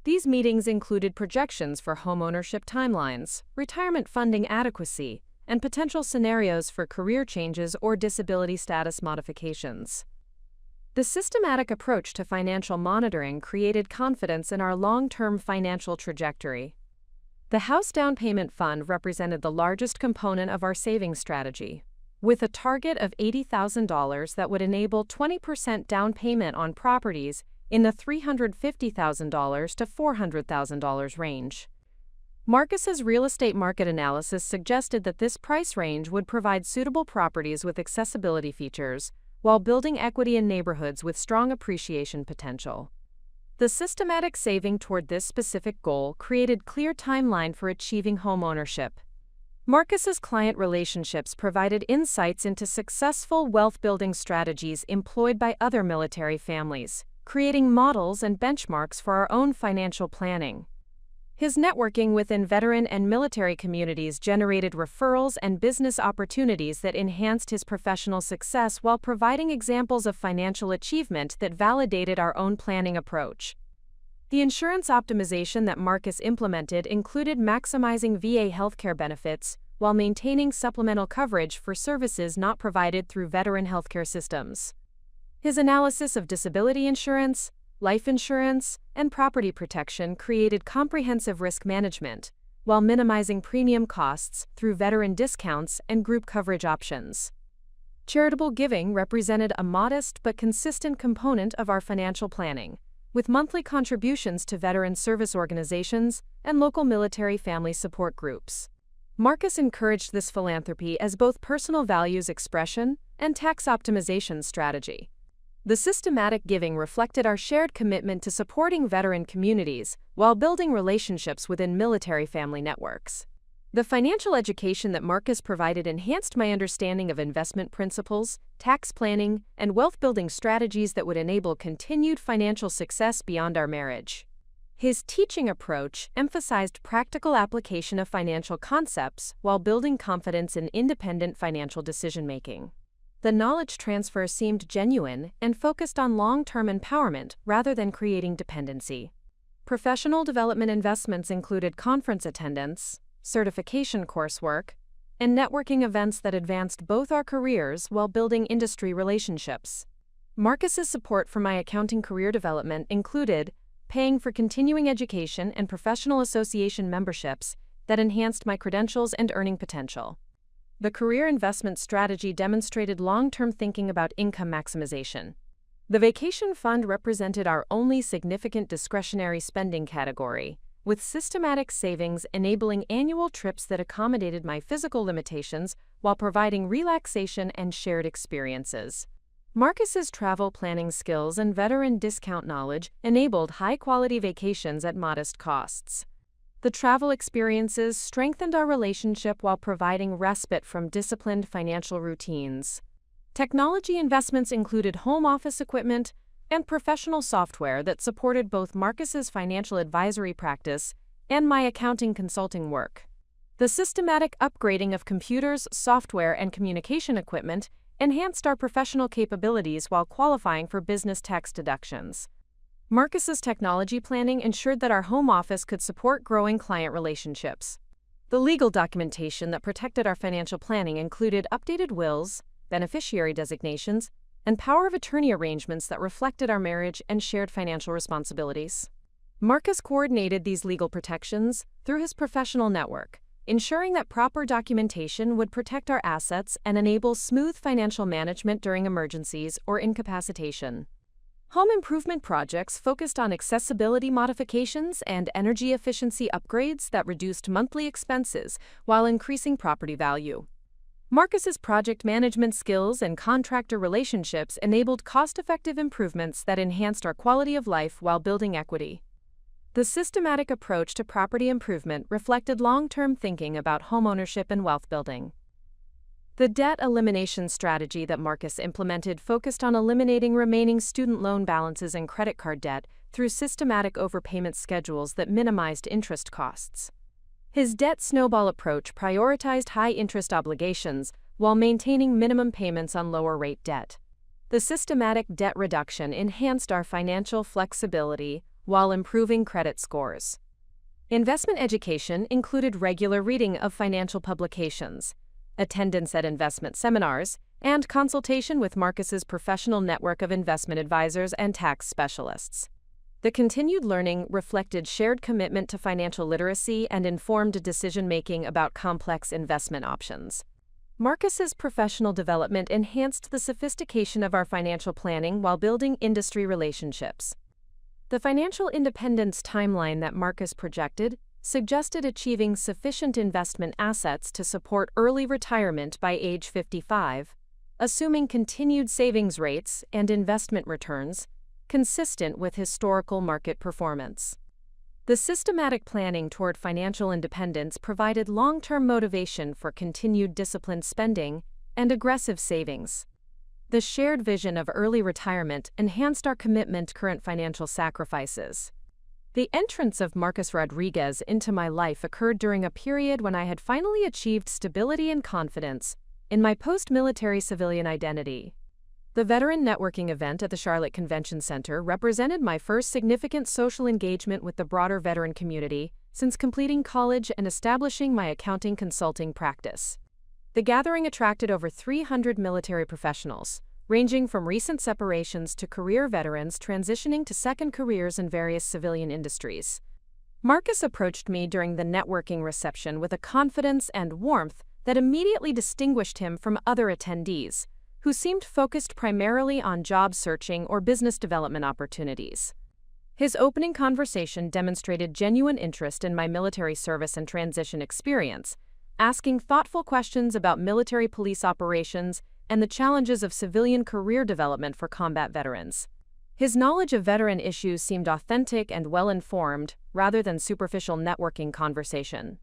A: These meetings included projections for homeownership timelines, retirement funding adequacy, and potential scenarios for career changes or disability status modifications. The systematic approach to financial monitoring created confidence in our long-term financial trajectory. The house down payment fund represented the largest component of our savings strategy. with a target of $80,000 that would enable 20% down payment on properties in the $350,000 to $400,000 range. Marcus's real estate market analysis suggested that this price range would provide suitable properties with accessibility features while building equity in neighborhoods with strong appreciation potential. The systematic saving toward this specific goal created clear timeline for achieving home ownership. Marcus's client relationships provided insights into successful wealth-building strategies employed by other military families, creating models and benchmarks for our own financial planning. His networking within veteran and military communities generated referrals and business opportunities that enhanced his professional success while providing examples of financial achievement that validated our own planning approach. The insurance optimization that Marcus implemented included maximizing VA healthcare benefits while maintaining supplemental coverage for services not provided through veteran healthcare systems. His analysis of disability insurance, life insurance, and property protection created comprehensive risk management, while minimizing premium costs through veteran discounts and group coverage options. Charitable giving represented a modest but consistent component of our financial planning, with monthly contributions to veteran service organizations and local military family support groups. Marcus encouraged this philanthropy as both personal values expression and tax optimization strategy. The systematic giving reflected our shared commitment to supporting veteran communities while building relationships within military family networks. The financial education that Marcus provided enhanced my understanding of investment principles, tax planning, and wealth-building strategies that would enable continued financial success beyond our marriage. His teaching approach emphasized practical application of financial concepts while building confidence in independent financial decision-making. The knowledge transfer seemed genuine and focused on long-term empowerment rather than creating dependency. Professional development investments included conference attendance, certification coursework, and networking events that advanced both our careers while building industry relationships. Marcus's support for my accounting career development included paying for continuing education and professional association memberships that enhanced my credentials and earning potential. The career investment strategy demonstrated long-term thinking about income maximization. The vacation fund represented our only significant discretionary spending category, with systematic savings enabling annual trips that accommodated my physical limitations while providing relaxation and shared experiences. Marcus's travel planning skills and veteran discount knowledge enabled high-quality vacations at modest costs. The travel experiences strengthened our relationship while providing respite from disciplined financial routines. Technology investments included home office equipment and professional software that supported both Marcus's financial advisory practice and my accounting consulting work. The systematic upgrading of computers, software, and communication equipment enhanced our professional capabilities while qualifying for business tax deductions. Marcus's technology planning ensured that our home office could support growing client relationships. The legal documentation that protected our financial planning included updated wills, beneficiary designations, and power of attorney arrangements that reflected our marriage and shared financial responsibilities. Marcus coordinated these legal protections through his professional network, ensuring that proper documentation would protect our assets and enable smooth financial management during emergencies or incapacitation. Home improvement projects focused on accessibility modifications and energy efficiency upgrades that reduced monthly expenses while increasing property value. Marcus's project management skills and contractor relationships enabled cost-effective improvements that enhanced our quality of life while building equity. The systematic approach to property improvement reflected long-term thinking about homeownership and wealth building. The debt elimination strategy that Marcus implemented focused on eliminating remaining student loan balances and credit card debt through systematic overpayment schedules that minimized interest costs. His debt snowball approach prioritized high-interest obligations while maintaining minimum payments on lower-rate debt. The systematic debt reduction enhanced our financial flexibility while improving credit scores. Investment education included regular reading of financial publications, attendance at investment seminars, and consultation with Marcus's professional network of investment advisors and tax specialists. The continued learning reflected shared commitment to financial literacy and informed decision-making about complex investment options. Marcus's professional development enhanced the sophistication of our financial planning while building industry relationships. The financial independence timeline that Marcus projected suggested achieving sufficient investment assets to support early retirement by age 55, assuming continued savings rates and investment returns consistent with historical market performance. The systematic planning toward financial independence provided long-term motivation for continued disciplined spending and aggressive savings. The shared vision of early retirement enhanced our commitment to current financial sacrifices. The entrance of Marcus Rodriguez into my life occurred during a period when I had finally achieved stability and confidence in my post-military civilian identity. The Veteran Networking event at the Charlotte Convention Center represented my first significant social engagement with the broader veteran community since completing college and establishing my accounting consulting practice. The gathering attracted over 300 military professionals, ranging from recent separations to career veterans transitioning to second careers in various civilian industries. Marcus approached me during the networking reception with a confidence and warmth that immediately distinguished him from other attendees, who seemed focused primarily on job searching or business development opportunities. His opening conversation demonstrated genuine interest in my military service and transition experience, asking thoughtful questions about military police operations and the challenges of civilian career development for combat veterans. His knowledge of veteran issues seemed authentic and well-informed, rather than superficial networking conversation.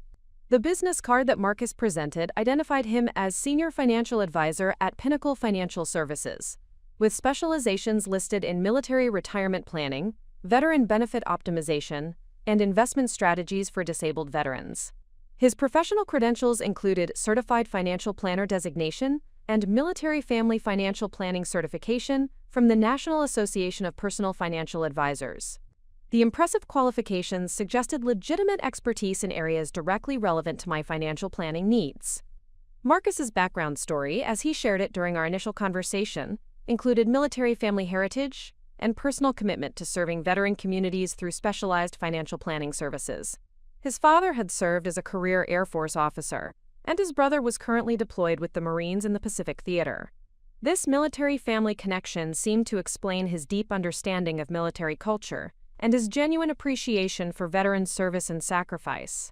A: The business card that Marcus presented identified him as Senior Financial Advisor at Pinnacle Financial Services, with specializations listed in military retirement planning, veteran benefit optimization, and investment strategies for disabled veterans. His professional credentials included Certified Financial Planner designation and Military Family Financial Planning certification from the National Association of Personal Financial Advisors. The impressive qualifications suggested legitimate expertise in areas directly relevant to my financial planning needs. Marcus's background story, as he shared it during our initial conversation, included military family heritage and personal commitment to serving veteran communities through specialized financial planning services. His father had served as a career Air Force officer, and his brother was currently deployed with the Marines in the Pacific Theater. This military family connection seemed to explain his deep understanding of military culture and his genuine appreciation for veteran service and sacrifice.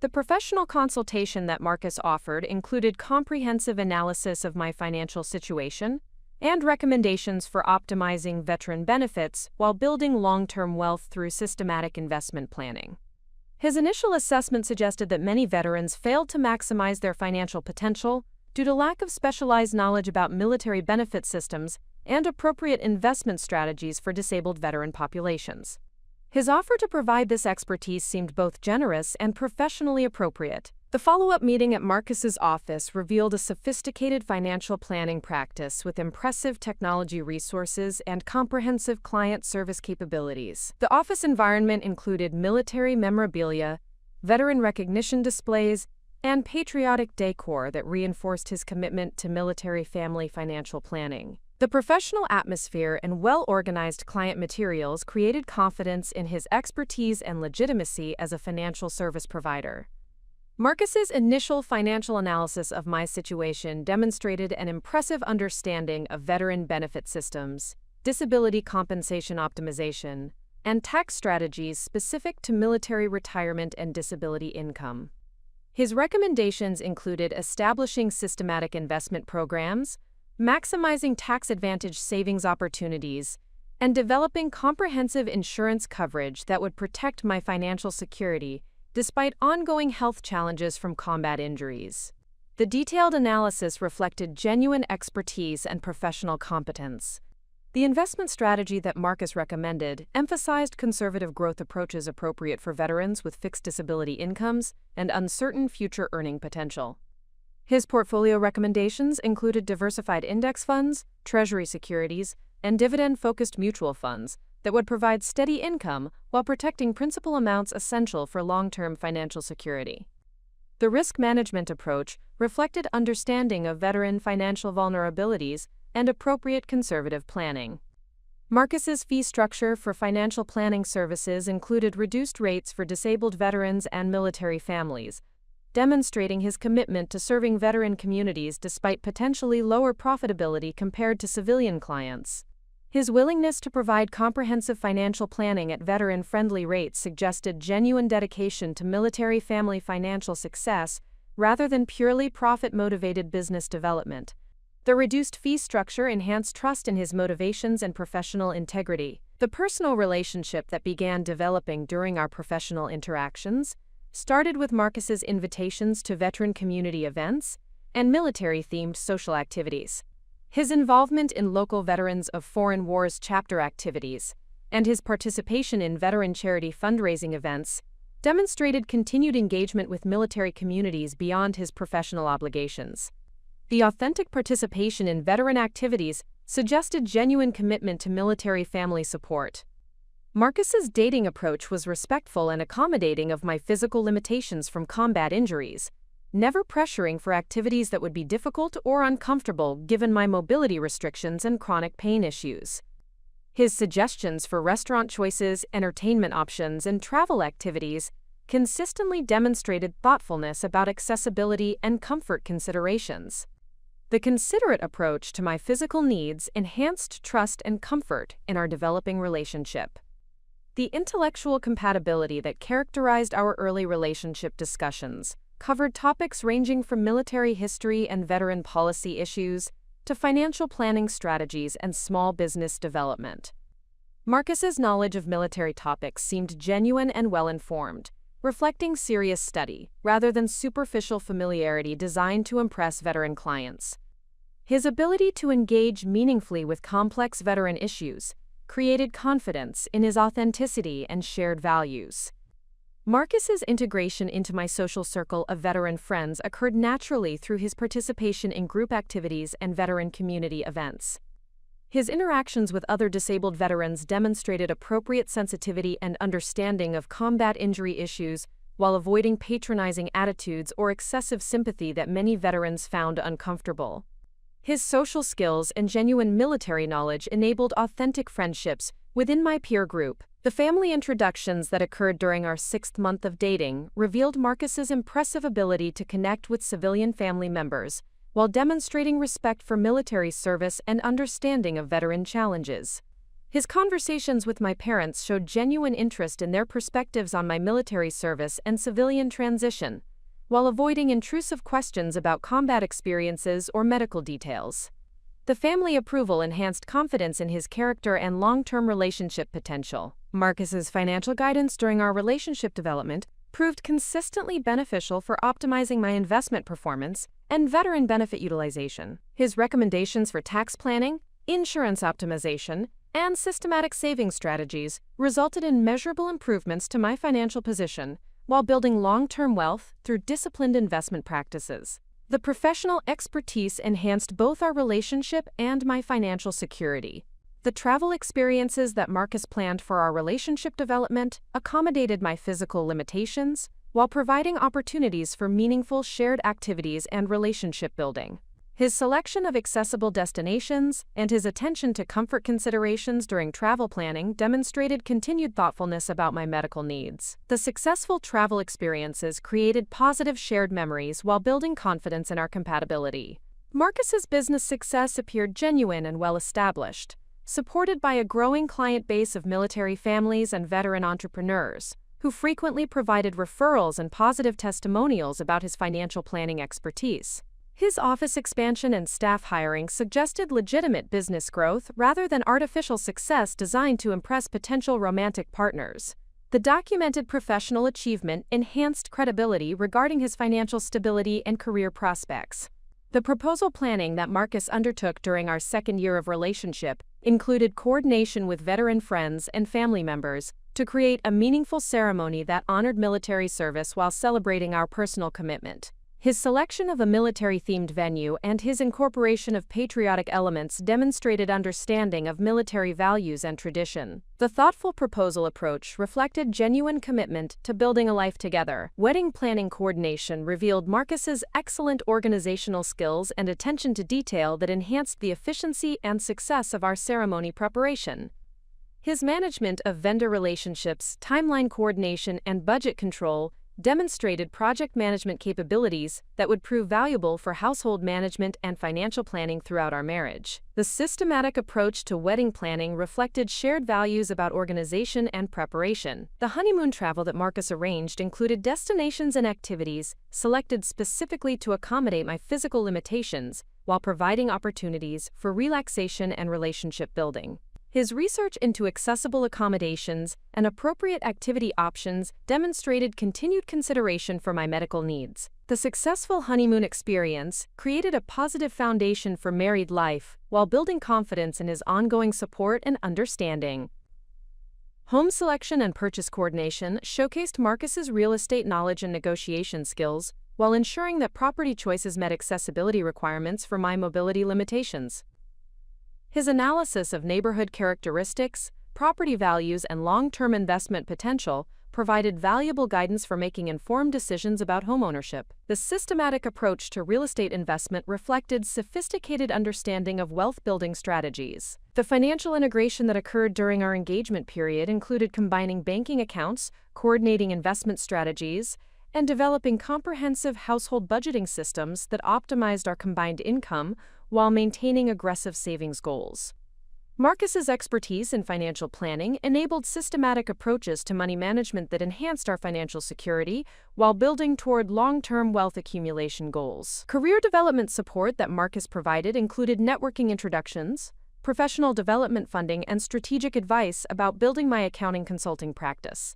A: The professional consultation that Marcus offered included comprehensive analysis of my financial situation and recommendations for optimizing veteran benefits while building long-term wealth through systematic investment planning. His initial assessment suggested that many veterans failed to maximize their financial potential due to lack of specialized knowledge about military benefit systems and appropriate investment strategies for disabled veteran populations. His offer to provide this expertise seemed both generous and professionally appropriate. The follow-up meeting at Marcus's office revealed a sophisticated financial planning practice with impressive technology resources and comprehensive client service capabilities. The office environment included military memorabilia, veteran recognition displays, and patriotic decor that reinforced his commitment to military family financial planning. The professional atmosphere and well-organized client materials created confidence in his expertise and legitimacy as a financial service provider. Marcus's initial financial analysis of my situation demonstrated an impressive understanding of veteran benefit systems, disability compensation optimization, and tax strategies specific to military retirement and disability income. His recommendations included establishing systematic investment programs, maximizing tax-advantaged savings opportunities, and developing comprehensive insurance coverage that would protect my financial security despite ongoing health challenges from combat injuries. The detailed analysis reflected genuine expertise and professional competence. The investment strategy that Marcus recommended emphasized conservative growth approaches appropriate for veterans with fixed disability incomes and uncertain future earning potential. His portfolio recommendations included diversified index funds, treasury securities, and dividend-focused mutual funds that would provide steady income while protecting principal amounts essential for long-term financial security. The risk management approach reflected understanding of veteran financial vulnerabilities and appropriate conservative planning. Marcus's fee structure for financial planning services included reduced rates for disabled veterans and military families, demonstrating his commitment to serving veteran communities despite potentially lower profitability compared to civilian clients. His willingness to provide comprehensive financial planning at veteran-friendly rates suggested genuine dedication to military family financial success rather than purely profit-motivated business development. The reduced fee structure enhanced trust in his motivations and professional integrity. The personal relationship that began developing during our professional interactions started with Marcus's invitations to veteran community events and military-themed social activities. His involvement in local Veterans of Foreign Wars chapter activities and his participation in veteran charity fundraising events demonstrated continued engagement with military communities beyond his professional obligations. The authentic participation in veteran activities suggested genuine commitment to military family support. Marcus's dating approach was respectful and accommodating of my physical limitations from combat injuries, never pressuring for activities that would be difficult or uncomfortable given my mobility restrictions and chronic pain issues. His suggestions for restaurant choices, entertainment options, and travel activities consistently demonstrated thoughtfulness about accessibility and comfort considerations. The considerate approach to my physical needs enhanced trust and comfort in our developing relationship. The intellectual compatibility that characterized our early relationship discussions covered topics ranging from military history and veteran policy issues to financial planning strategies and small business development. Marcus's knowledge of military topics seemed genuine and well-informed, reflecting serious study rather than superficial familiarity designed to impress veteran clients. His ability to engage meaningfully with complex veteran issues created confidence in his authenticity and shared values. Marcus's integration into my social circle of veteran friends occurred naturally through his participation in group activities and veteran community events. His interactions with other disabled veterans demonstrated appropriate sensitivity and understanding of combat injury issues while avoiding patronizing attitudes or excessive sympathy that many veterans found uncomfortable. His social skills and genuine military knowledge enabled authentic friendships within my peer group. The family introductions that occurred during our 6th month of dating revealed Marcus's impressive ability to connect with civilian family members while demonstrating respect for military service and understanding of veteran challenges. His conversations with my parents showed genuine interest in their perspectives on my military service and civilian transition, while avoiding intrusive questions about combat experiences or medical details. The family approval enhanced confidence in his character and long-term relationship potential. Marcus's financial guidance during our relationship development proved consistently beneficial for optimizing my investment performance and veteran benefit utilization. His recommendations for tax planning, insurance optimization, and systematic saving strategies resulted in measurable improvements to my financial position while building long-term wealth through disciplined investment practices. The professional expertise enhanced both our relationship and my financial security. The travel experiences that Marcus planned for our relationship development accommodated my physical limitations while providing opportunities for meaningful shared activities and relationship building. His selection of accessible destinations and his attention to comfort considerations during travel planning demonstrated continued thoughtfulness about my medical needs. The successful travel experiences created positive shared memories while building confidence in our compatibility. Marcus's business success appeared genuine and well-established, supported by a growing client base of military families and veteran entrepreneurs, who frequently provided referrals and positive testimonials about his financial planning expertise. His office expansion and staff hiring suggested legitimate business growth rather than artificial success designed to impress potential romantic partners. The documented professional achievement enhanced credibility regarding his financial stability and career prospects. The proposal planning that Marcus undertook during our 2nd year of relationship included coordination with veteran friends and family members to create a meaningful ceremony that honored military service while celebrating our personal commitment. His selection of a military-themed venue and his incorporation of patriotic elements demonstrated understanding of military values and tradition. The thoughtful proposal approach reflected genuine commitment to building a life together. Wedding planning coordination revealed Marcus's excellent organizational skills and attention to detail that enhanced the efficiency and success of our ceremony preparation. His management of vendor relationships, timeline coordination, and budget control demonstrated project management capabilities that would prove valuable for household management and financial planning throughout our marriage. The systematic approach to wedding planning reflected shared values about organization and preparation. The honeymoon travel that Marcus arranged included destinations and activities selected specifically to accommodate my physical limitations while providing opportunities for relaxation and relationship building. His research into accessible accommodations and appropriate activity options demonstrated continued consideration for my medical needs. The successful honeymoon experience created a positive foundation for married life while building confidence in his ongoing support and understanding. Home selection and purchase coordination showcased Marcus's real estate knowledge and negotiation skills while ensuring that property choices met accessibility requirements for my mobility limitations. His analysis of neighborhood characteristics, property values, and long-term investment potential provided valuable guidance for making informed decisions about homeownership. The systematic approach to real estate investment reflected sophisticated understanding of wealth-building strategies. The financial integration that occurred during our engagement period included combining banking accounts, coordinating investment strategies, and developing comprehensive household budgeting systems that optimized our combined income while maintaining aggressive savings goals. Marcus's expertise in financial planning enabled systematic approaches to money management that enhanced our financial security while building toward long-term wealth accumulation goals. Career development support that Marcus provided included networking introductions, professional development funding, and strategic advice about building my accounting consulting practice.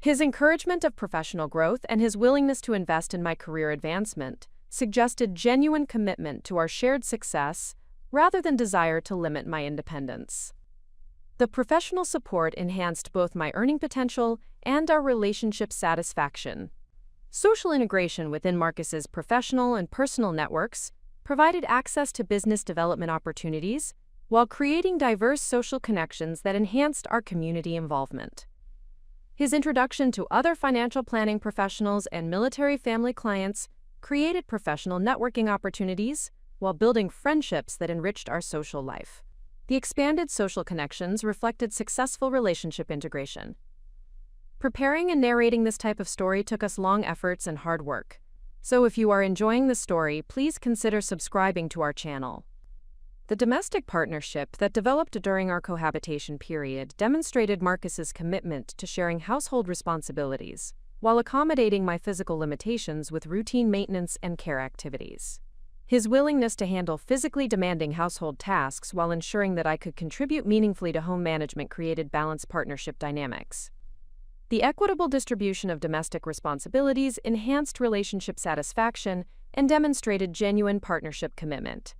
A: His encouragement of professional growth and his willingness to invest in my career advancement suggested genuine commitment to our shared success rather than desire to limit my independence. The professional support enhanced both my earning potential and our relationship satisfaction. Social integration within Marcus's professional and personal networks provided access to business development opportunities while creating diverse social connections that enhanced our community involvement. His introduction to other financial planning professionals and military family clients created professional networking opportunities while building friendships that enriched our social life. The expanded social connections reflected successful relationship integration. Preparing and narrating this type of story took us long efforts and hard work. So if you are enjoying the story, please consider subscribing to our channel. The domestic partnership that developed during our cohabitation period demonstrated Marcus's commitment to sharing household responsibilities while accommodating my physical limitations with routine maintenance and care activities. His willingness to handle physically demanding household tasks while ensuring that I could contribute meaningfully to home management created balanced partnership dynamics. The equitable distribution of domestic responsibilities enhanced relationship satisfaction and demonstrated genuine partnership commitment.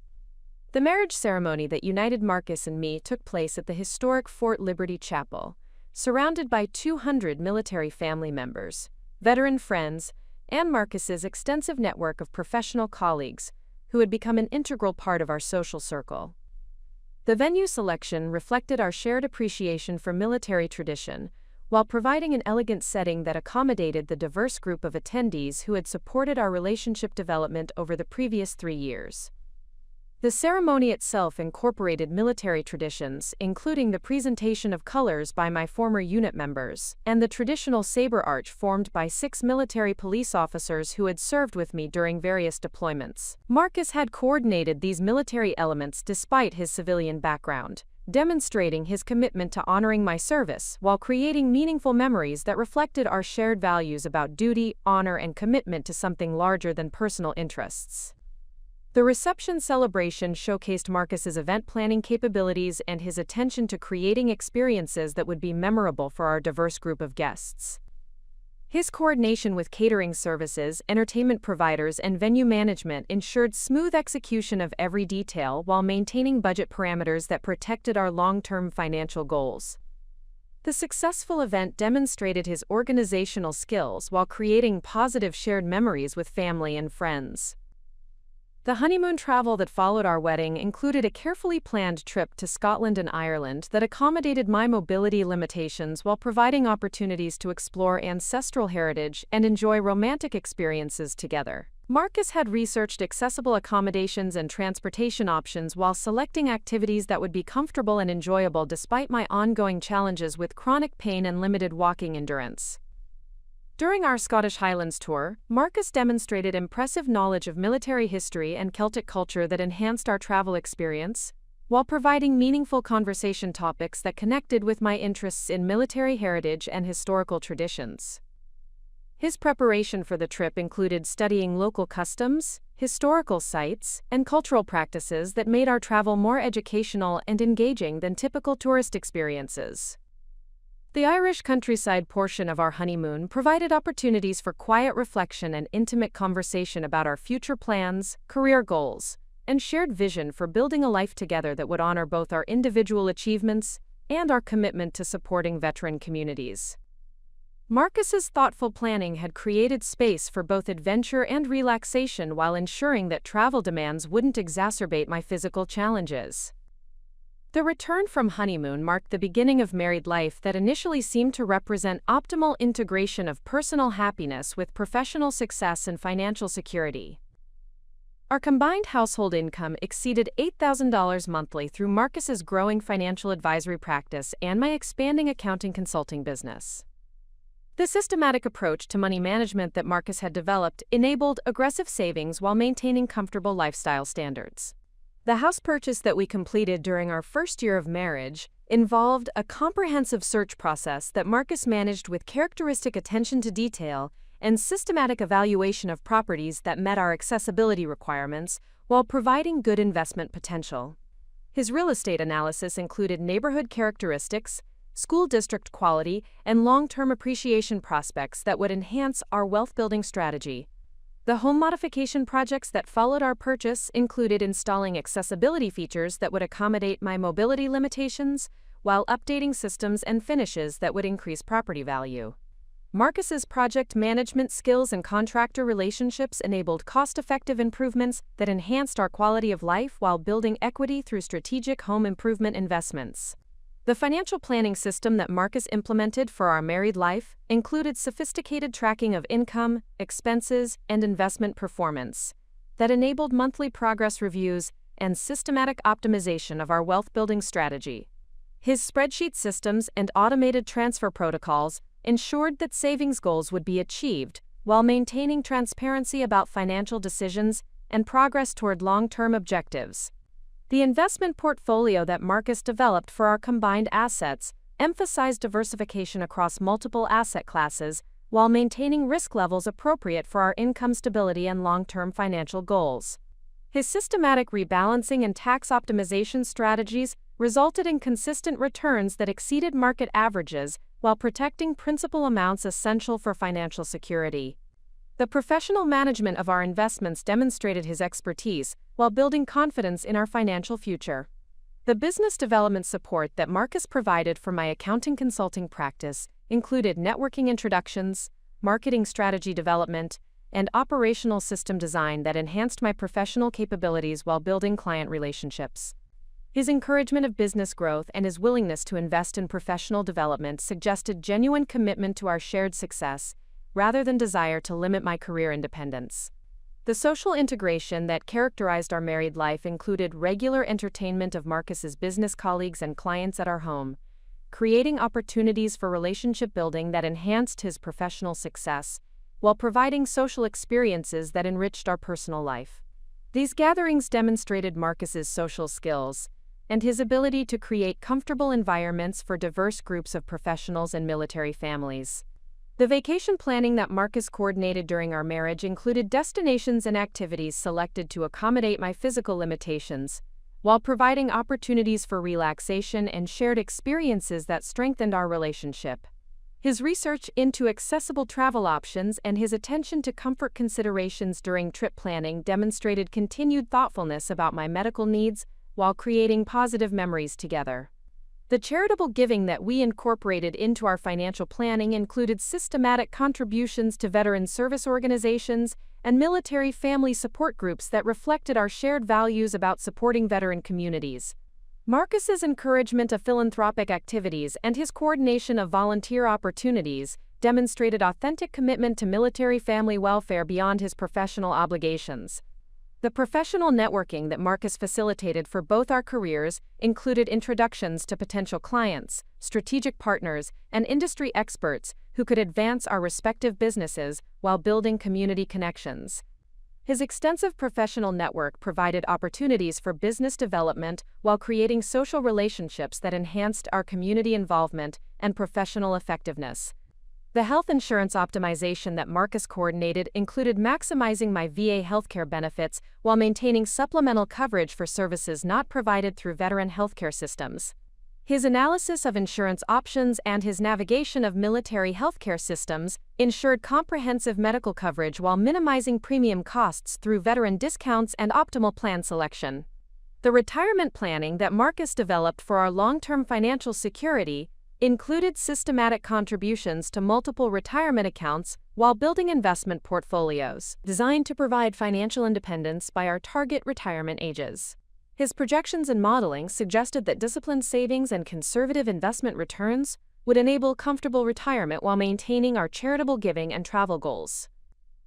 A: The marriage ceremony that united Marcus and me took place at the historic Fort Liberty Chapel, surrounded by 200 military family members, veteran friends, and Marcus's extensive network of professional colleagues who had become an integral part of our social circle. The venue selection reflected our shared appreciation for military tradition, while providing an elegant setting that accommodated the diverse group of attendees who had supported our relationship development over the previous 3 years. The ceremony itself incorporated military traditions, including the presentation of colors by my former unit members, and the traditional saber arch formed by 6 military police officers who had served with me during various deployments. Marcus had coordinated these military elements despite his civilian background, demonstrating his commitment to honoring my service while creating meaningful memories that reflected our shared values about duty, honor, and commitment to something larger than personal interests. The reception celebration showcased Marcus's event planning capabilities and his attention to creating experiences that would be memorable for our diverse group of guests. His coordination with catering services, entertainment providers, and venue management ensured smooth execution of every detail while maintaining budget parameters that protected our long-term financial goals. The successful event demonstrated his organizational skills while creating positive shared memories with family and friends. The honeymoon travel that followed our wedding included a carefully planned trip to Scotland and Ireland that accommodated my mobility limitations while providing opportunities to explore ancestral heritage and enjoy romantic experiences together. Marcus had researched accessible accommodations and transportation options while selecting activities that would be comfortable and enjoyable despite my ongoing challenges with chronic pain and limited walking endurance. During our Scottish Highlands tour, Marcus demonstrated impressive knowledge of military history and Celtic culture that enhanced our travel experience, while providing meaningful conversation topics that connected with my interests in military heritage and historical traditions. His preparation for the trip included studying local customs, historical sites, and cultural practices that made our travel more educational and engaging than typical tourist experiences. The Irish countryside portion of our honeymoon provided opportunities for quiet reflection and intimate conversation about our future plans, career goals, and shared vision for building a life together that would honor both our individual achievements and our commitment to supporting veteran communities. Marcus's thoughtful planning had created space for both adventure and relaxation while ensuring that travel demands wouldn't exacerbate my physical challenges. The return from honeymoon marked the beginning of married life that initially seemed to represent optimal integration of personal happiness with professional success and financial security. Our combined household income exceeded $8,000 monthly through Marcus's growing financial advisory practice and my expanding accounting consulting business. The systematic approach to money management that Marcus had developed enabled aggressive savings while maintaining comfortable lifestyle standards. The house purchase that we completed during our first year of marriage involved a comprehensive search process that Marcus managed with characteristic attention to detail and systematic evaluation of properties that met our accessibility requirements while providing good investment potential. His real estate analysis included neighborhood characteristics, school district quality, and long-term appreciation prospects that would enhance our wealth-building strategy. The home modification projects that followed our purchase included installing accessibility features that would accommodate my mobility limitations, while updating systems and finishes that would increase property value. Marcus's project management skills and contractor relationships enabled cost-effective improvements that enhanced our quality of life while building equity through strategic home improvement investments. The financial planning system that Marcus implemented for our married life included sophisticated tracking of income, expenses, and investment performance that enabled monthly progress reviews and systematic optimization of our wealth-building strategy. His spreadsheet systems and automated transfer protocols ensured that savings goals would be achieved while maintaining transparency about financial decisions and progress toward long-term objectives. The investment portfolio that Marcus developed for our combined assets emphasized diversification across multiple asset classes while maintaining risk levels appropriate for our income stability and long-term financial goals. His systematic rebalancing and tax optimization strategies resulted in consistent returns that exceeded market averages while protecting principal amounts essential for financial security. The professional management of our investments demonstrated his expertise while building confidence in our financial future. The business development support that Marcus provided for my accounting consulting practice included networking introductions, marketing strategy development, and operational system design that enhanced my professional capabilities while building client relationships. His encouragement of business growth and his willingness to invest in professional development suggested genuine commitment to our shared success, rather than desire to limit my career independence. The social integration that characterized our married life included regular entertainment of Marcus's business colleagues and clients at our home, creating opportunities for relationship building that enhanced his professional success, while providing social experiences that enriched our personal life. These gatherings demonstrated Marcus's social skills and his ability to create comfortable environments for diverse groups of professionals and military families. The vacation planning that Marcus coordinated during our marriage included destinations and activities selected to accommodate my physical limitations, while providing opportunities for relaxation and shared experiences that strengthened our relationship. His research into accessible travel options and his attention to comfort considerations during trip planning demonstrated continued thoughtfulness about my medical needs while creating positive memories together. The charitable giving that we incorporated into our financial planning included systematic contributions to veteran service organizations and military family support groups that reflected our shared values about supporting veteran communities. Marcus's encouragement of philanthropic activities and his coordination of volunteer opportunities demonstrated authentic commitment to military family welfare beyond his professional obligations. The professional networking that Marcus facilitated for both our careers included introductions to potential clients, strategic partners, and industry experts who could advance our respective businesses while building community connections. His extensive professional network provided opportunities for business development while creating social relationships that enhanced our community involvement and professional effectiveness. The health insurance optimization that Marcus coordinated included maximizing my VA healthcare benefits while maintaining supplemental coverage for services not provided through veteran healthcare systems. His analysis of insurance options and his navigation of military healthcare systems ensured comprehensive medical coverage while minimizing premium costs through veteran discounts and optimal plan selection. The retirement planning that Marcus developed for our long-term financial security included systematic contributions to multiple retirement accounts while building investment portfolios designed to provide financial independence by our target retirement ages. His projections and modeling suggested that disciplined savings and conservative investment returns would enable comfortable retirement while maintaining our charitable giving and travel goals.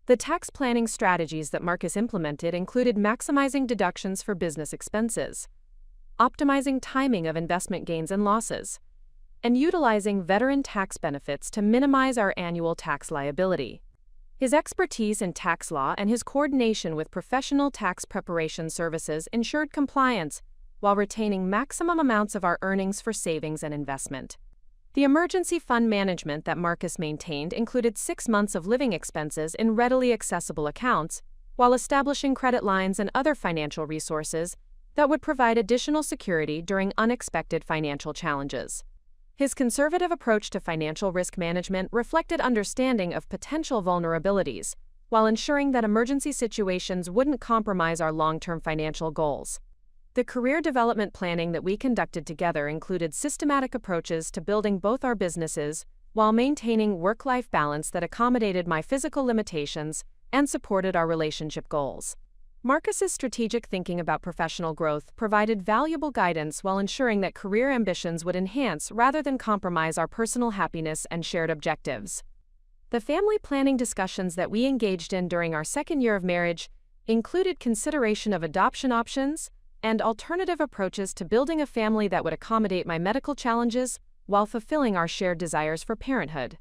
A: The tax planning strategies that Marcus implemented included maximizing deductions for business expenses, optimizing timing of investment gains and losses, and utilizing veteran tax benefits to minimize our annual tax liability. His expertise in tax law and his coordination with professional tax preparation services ensured compliance while retaining maximum amounts of our earnings for savings and investment. The emergency fund management that Marcus maintained included 6 months of living expenses in readily accessible accounts, while establishing credit lines and other financial resources that would provide additional security during unexpected financial challenges. His conservative approach to financial risk management reflected understanding of potential vulnerabilities, while ensuring that emergency situations wouldn't compromise our long-term financial goals. The career development planning that we conducted together included systematic approaches to building both our businesses while maintaining work-life balance that accommodated my physical limitations and supported our relationship goals. Marcus's strategic thinking about professional growth provided valuable guidance while ensuring that career ambitions would enhance rather than compromise our personal happiness and shared objectives. The family planning discussions that we engaged in during our second year of marriage included consideration of adoption options and alternative approaches to building a family that would accommodate my medical challenges while fulfilling our shared desires for parenthood.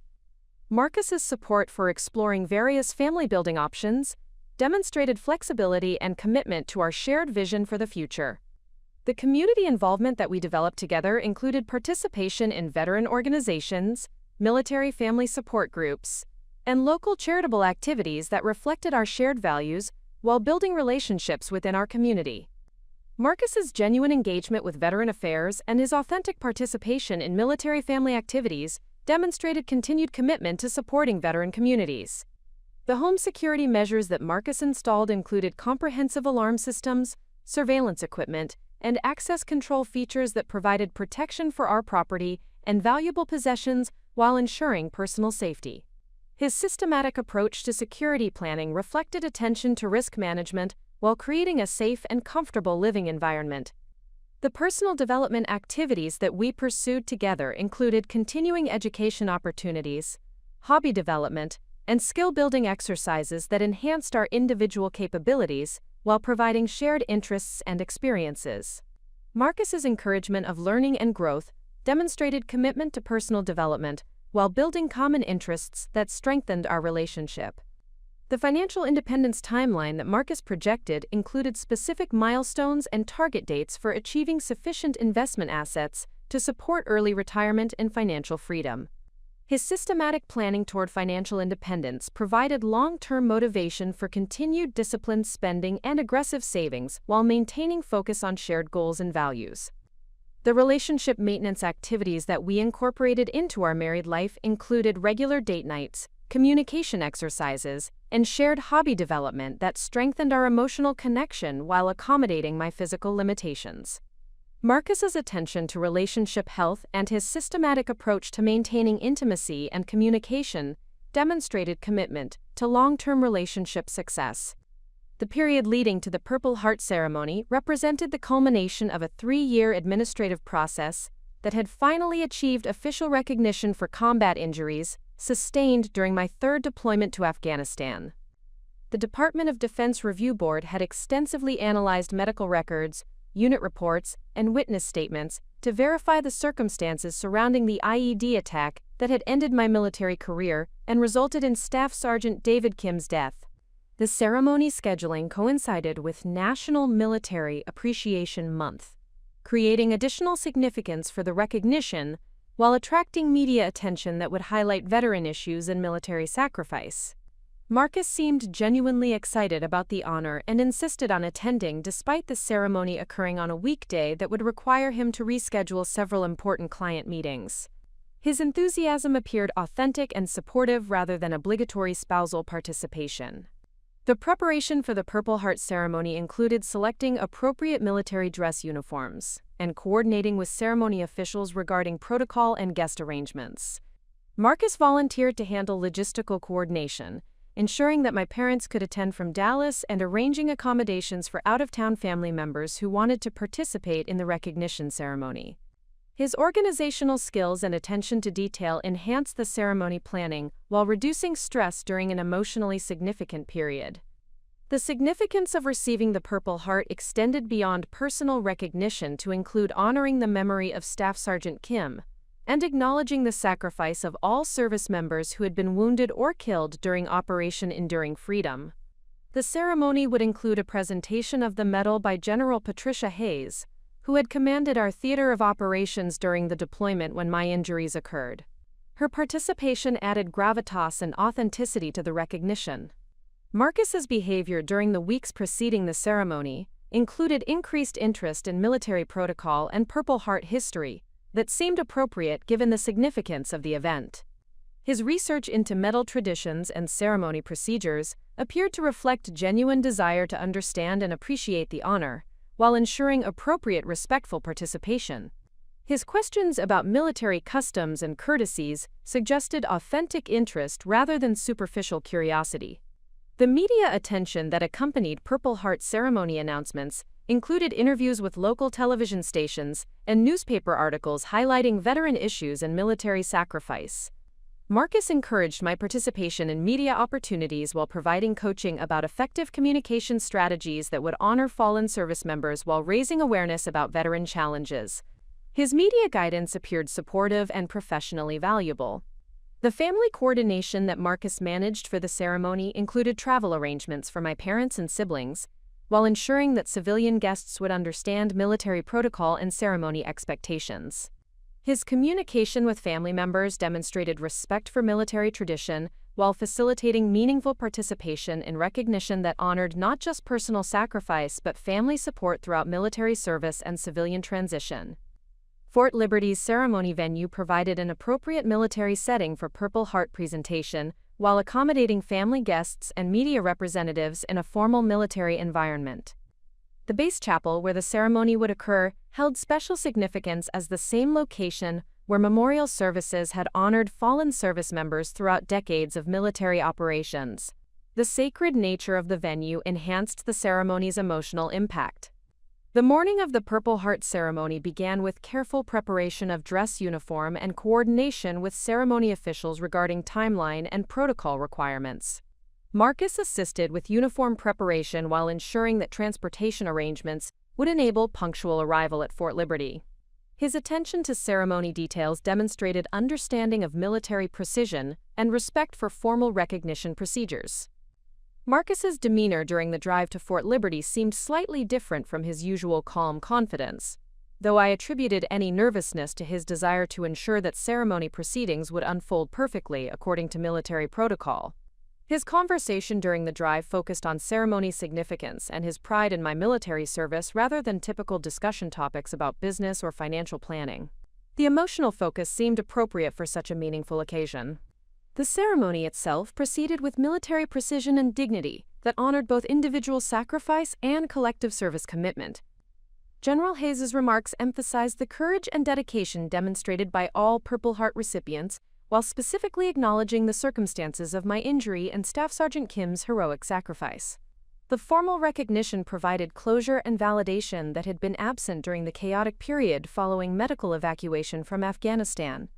A: Marcus's support for exploring various family-building options demonstrated flexibility and commitment to our shared vision for the future. The community involvement that we developed together included participation in veteran organizations, military family support groups, and local charitable activities that reflected our shared values while building relationships within our community. Marcus's genuine engagement with veteran affairs and his authentic participation in military family activities demonstrated continued commitment to supporting veteran communities. The home security measures that Marcus installed included comprehensive alarm systems, surveillance equipment, and access control features that provided protection for our property and valuable possessions while ensuring personal safety. His systematic approach to security planning reflected attention to risk management while creating a safe and comfortable living environment. The personal development activities that we pursued together included continuing education opportunities, hobby development, and skill-building exercises that enhanced our individual capabilities while providing shared interests and experiences. Marcus's encouragement of learning and growth demonstrated commitment to personal development while building common interests that strengthened our relationship. The financial independence timeline that Marcus projected included specific milestones and target dates for achieving sufficient investment assets to support early retirement and financial freedom. His systematic planning toward financial independence provided long-term motivation for continued disciplined spending and aggressive savings while maintaining focus on shared goals and values. The relationship maintenance activities that we incorporated into our married life included regular date nights, communication exercises, and shared hobby development that strengthened our emotional connection while accommodating my physical limitations. Marcus's attention to relationship health and his systematic approach to maintaining intimacy and communication demonstrated commitment to long-term relationship success. The period leading to the Purple Heart ceremony represented the culmination of a 3-year administrative process that had finally achieved official recognition for combat injuries sustained during my 3rd deployment to Afghanistan. The Department of Defense Review Board had extensively analyzed medical records, unit reports, and witness statements to verify the circumstances surrounding the IED attack that had ended my military career and resulted in Staff Sergeant David Kim's death. The ceremony scheduling coincided with National Military Appreciation Month, creating additional significance for the recognition while attracting media attention that would highlight veteran issues and military sacrifice. Marcus seemed genuinely excited about the honor and insisted on attending despite the ceremony occurring on a weekday that would require him to reschedule several important client meetings. His enthusiasm appeared authentic and supportive rather than obligatory spousal participation. The preparation for the Purple Heart ceremony included selecting appropriate military dress uniforms and coordinating with ceremony officials regarding protocol and guest arrangements. Marcus volunteered to handle logistical coordination, ensuring that my parents could attend from Dallas and arranging accommodations for out-of-town family members who wanted to participate in the recognition ceremony. His organizational skills and attention to detail enhanced the ceremony planning while reducing stress during an emotionally significant period. The significance of receiving the Purple Heart extended beyond personal recognition to include honoring the memory of Staff Sergeant Kim and acknowledging the sacrifice of all service members who had been wounded or killed during Operation Enduring Freedom. The ceremony would include a presentation of the medal by General Patricia Hayes, who had commanded our theater of operations during the deployment when my injuries occurred. Her participation added gravitas and authenticity to the recognition. Marcus's behavior during the weeks preceding the ceremony included increased interest in military protocol and Purple Heart history that seemed appropriate given the significance of the event. His research into medal traditions and ceremony procedures appeared to reflect genuine desire to understand and appreciate the honor, while ensuring appropriate respectful participation. His questions about military customs and courtesies suggested authentic interest rather than superficial curiosity. The media attention that accompanied Purple Heart ceremony announcements included interviews with local television stations and newspaper articles highlighting veteran issues and military sacrifice. Marcus encouraged my participation in media opportunities while providing coaching about effective communication strategies that would honor fallen service members while raising awareness about veteran challenges. His media guidance appeared supportive and professionally valuable. The family coordination that Marcus managed for the ceremony included travel arrangements for my parents and siblings, while ensuring that civilian guests would understand military protocol and ceremony expectations. His communication with family members demonstrated respect for military tradition while facilitating meaningful participation in recognition that honored not just personal sacrifice but family support throughout military service and civilian transition. Fort Liberty's ceremony venue provided an appropriate military setting for Purple Heart presentation, while accommodating family guests and media representatives in a formal military environment. The base chapel where the ceremony would occur held special significance as the same location where memorial services had honored fallen service members throughout decades of military operations. The sacred nature of the venue enhanced the ceremony's emotional impact. The morning of the Purple Heart ceremony began with careful preparation of dress uniform and coordination with ceremony officials regarding timeline and protocol requirements. Marcus assisted with uniform preparation while ensuring that transportation arrangements would enable punctual arrival at Fort Liberty. His attention to ceremony details demonstrated understanding of military precision and respect for formal recognition procedures. Marcus's demeanor during the drive to Fort Liberty seemed slightly different from his usual calm confidence, though I attributed any nervousness to his desire to ensure that ceremony proceedings would unfold perfectly according to military protocol. His conversation during the drive focused on ceremony significance and his pride in my military service rather than typical discussion topics about business or financial planning. The emotional focus seemed appropriate for such a meaningful occasion. The ceremony itself proceeded with military precision and dignity that honored both individual sacrifice and collective service commitment. General Hayes's remarks emphasized the courage and dedication demonstrated by all Purple Heart recipients, while specifically acknowledging the circumstances of my injury and Staff Sergeant Kim's heroic sacrifice. The formal recognition provided closure and validation that had been absent during the chaotic period following medical evacuation from Afghanistan.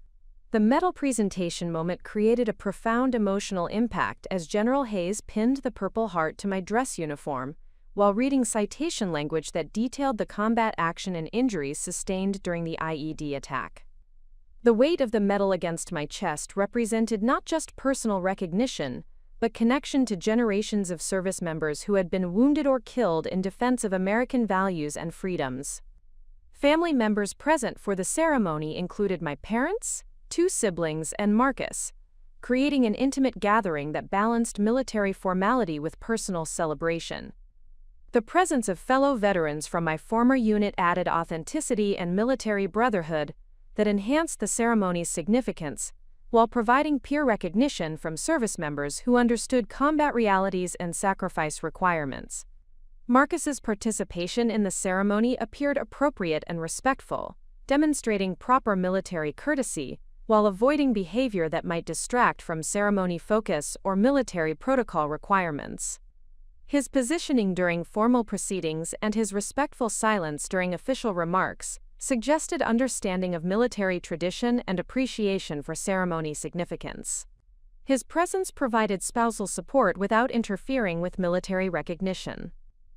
A: The medal presentation moment created a profound emotional impact as General Hayes pinned the Purple Heart to my dress uniform, while reading citation language that detailed the combat action and injuries sustained during the IED attack. The weight of the medal against my chest represented not just personal recognition, but connection to generations of service members who had been wounded or killed in defense of American values and freedoms. Family members present for the ceremony included my parents, 2 siblings, and Marcus, creating an intimate gathering that balanced military formality with personal celebration. The presence of fellow veterans from my former unit added authenticity and military brotherhood that enhanced the ceremony's significance, while providing peer recognition from service members who understood combat realities and sacrifice requirements. Marcus's participation in the ceremony appeared appropriate and respectful, demonstrating proper military courtesy, while avoiding behavior that might distract from ceremony focus or military protocol requirements. His positioning during formal proceedings and his respectful silence during official remarks suggested understanding of military tradition and appreciation for ceremony significance. His presence provided spousal support without interfering with military recognition.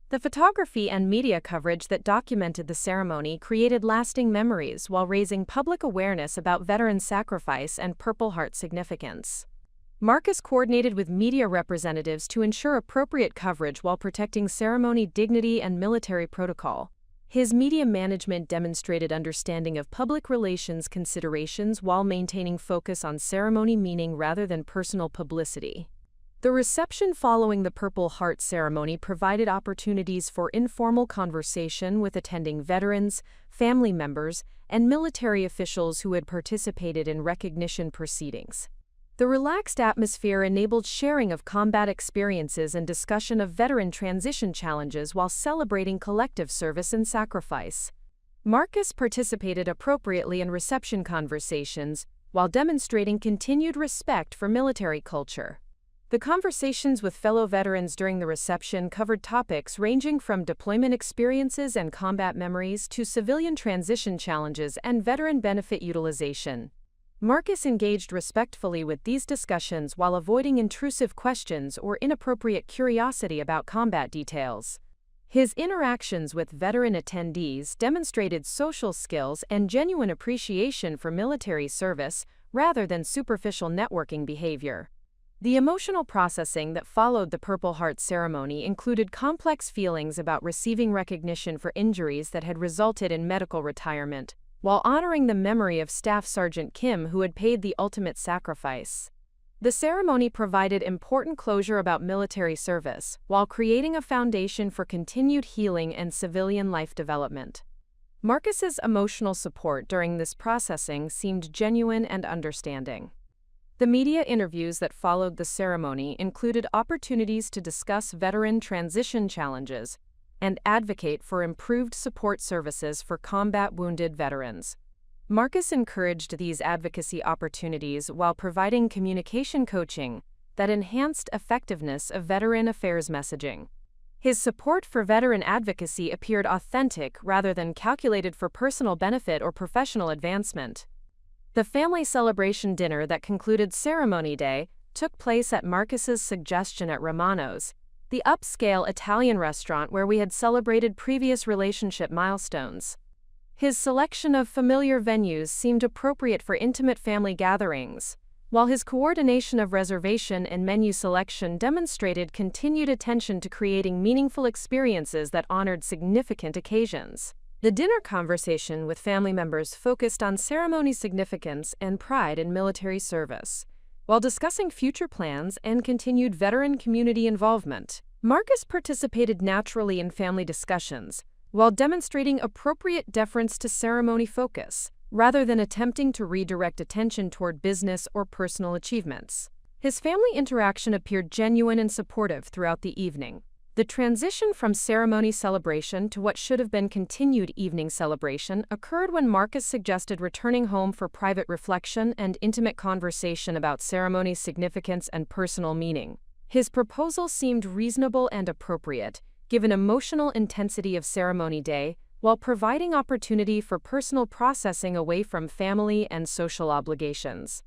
A: The photography and media coverage that documented the ceremony created lasting memories while raising public awareness about veteran sacrifice and Purple Heart significance. Marcus coordinated with media representatives to ensure appropriate coverage while protecting ceremony dignity and military protocol. His media management demonstrated understanding of public relations considerations while maintaining focus on ceremony meaning rather than personal publicity. The reception following the Purple Heart ceremony provided opportunities for informal conversation with attending veterans, family members, and military officials who had participated in recognition proceedings. The relaxed atmosphere enabled sharing of combat experiences and discussion of veteran transition challenges while celebrating collective service and sacrifice. Marcus participated appropriately in reception conversations while demonstrating continued respect for military culture. The conversations with fellow veterans during the reception covered topics ranging from deployment experiences and combat memories to civilian transition challenges and veteran benefit utilization. Marcus engaged respectfully with these discussions while avoiding intrusive questions or inappropriate curiosity about combat details. His interactions with veteran attendees demonstrated social skills and genuine appreciation for military service rather than superficial networking behavior. The emotional processing that followed the Purple Heart ceremony included complex feelings about receiving recognition for injuries that had resulted in medical retirement, while honoring the memory of Staff Sergeant Kim who had paid the ultimate sacrifice. The ceremony provided important closure about military service, while creating a foundation for continued healing and civilian life development. Marcus's emotional support during this processing seemed genuine and understanding. The media interviews that followed the ceremony included opportunities to discuss veteran transition challenges and advocate for improved support services for combat-wounded veterans. Marcus encouraged these advocacy opportunities while providing communication coaching that enhanced effectiveness of veteran affairs messaging. His support for veteran advocacy appeared authentic rather than calculated for personal benefit or professional advancement. The family celebration dinner that concluded ceremony day took place at Marcus's suggestion at Romano's, the upscale Italian restaurant where we had celebrated previous relationship milestones. His selection of familiar venues seemed appropriate for intimate family gatherings, while his coordination of reservation and menu selection demonstrated continued attention to creating meaningful experiences that honored significant occasions. The dinner conversation with family members focused on ceremony significance and pride in military service, while discussing future plans and continued veteran community involvement. Marcus participated naturally in family discussions, while demonstrating appropriate deference to ceremony focus, rather than attempting to redirect attention toward business or personal achievements. His family interaction appeared genuine and supportive throughout the evening. The transition from ceremony celebration to what should have been continued evening celebration occurred when Marcus suggested returning home for private reflection and intimate conversation about ceremony's significance and personal meaning. His proposal seemed reasonable and appropriate, given emotional intensity of ceremony day, while providing opportunity for personal processing away from family and social obligations.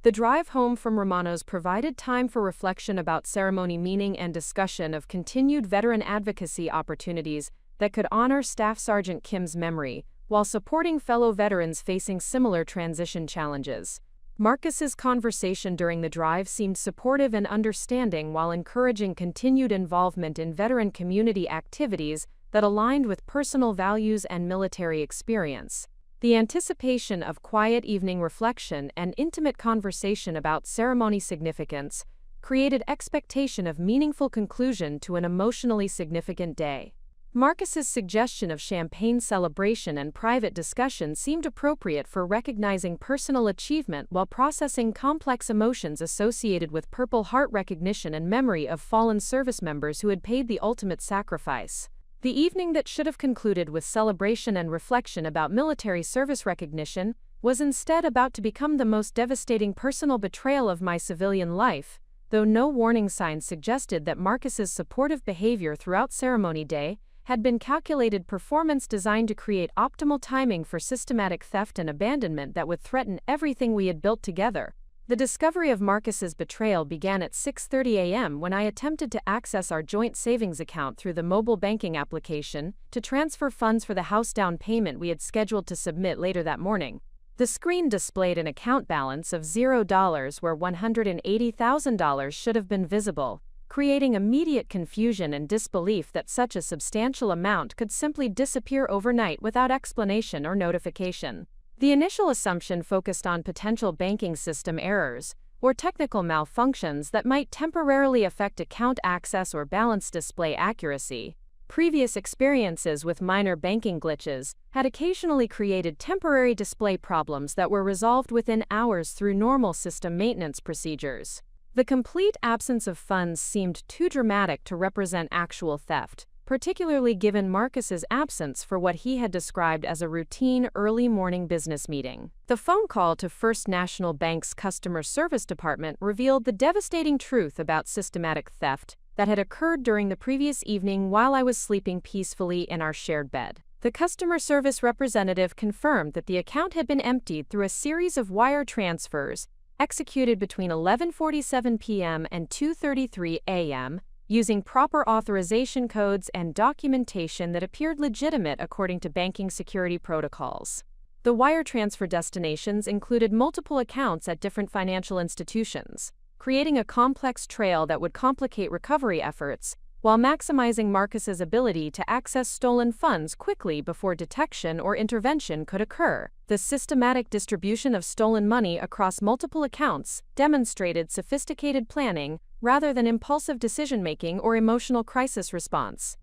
A: The drive home from Romano's provided time for reflection about ceremony meaning and discussion of continued veteran advocacy opportunities that could honor Staff Sergeant Kim's memory, while supporting fellow veterans facing similar transition challenges. Marcus's conversation during the drive seemed supportive and understanding while encouraging continued involvement in veteran community activities that aligned with personal values and military experience. The anticipation of quiet evening reflection and intimate conversation about ceremony significance created expectation of meaningful conclusion to an emotionally significant day. Marcus's suggestion of champagne celebration and private discussion seemed appropriate for recognizing personal achievement while processing complex emotions associated with Purple Heart recognition and memory of fallen service members who had paid the ultimate sacrifice. The evening that should have concluded with celebration and reflection about military service recognition was instead about to become the most devastating personal betrayal of my civilian life, though no warning signs suggested that Marcus's supportive behavior throughout ceremony day had been calculated performance designed to create optimal timing for systematic theft and abandonment that would threaten everything we had built together. The discovery of Marcus's betrayal began at 6:30 a.m. when I attempted to access our joint savings account through the mobile banking application to transfer funds for the house down payment we had scheduled to submit later that morning. The screen displayed an account balance of $0 where $180,000 should have been visible, creating immediate confusion and disbelief that such a substantial amount could simply disappear overnight without explanation or notification. The initial assumption focused on potential banking system errors or technical malfunctions that might temporarily affect account access or balance display accuracy. Previous experiences with minor banking glitches had occasionally created temporary display problems that were resolved within hours through normal system maintenance procedures. The complete absence of funds seemed too dramatic to represent actual theft, particularly given Marcus's absence for what he had described as a routine early morning business meeting. The phone call to First National Bank's customer service department revealed the devastating truth about systematic theft that had occurred during the previous evening while I was sleeping peacefully in our shared bed. The customer service representative confirmed that the account had been emptied through a series of wire transfers executed between 11:47 p.m. and 2:33 a.m., using proper authorization codes and documentation that appeared legitimate according to banking security protocols. The wire transfer destinations included multiple accounts at different financial institutions, creating a complex trail that would complicate recovery efforts while maximizing Marcus's ability to access stolen funds quickly before detection or intervention could occur. The systematic distribution of stolen money across multiple accounts demonstrated sophisticated planning rather than impulsive decision-making or emotional crisis response.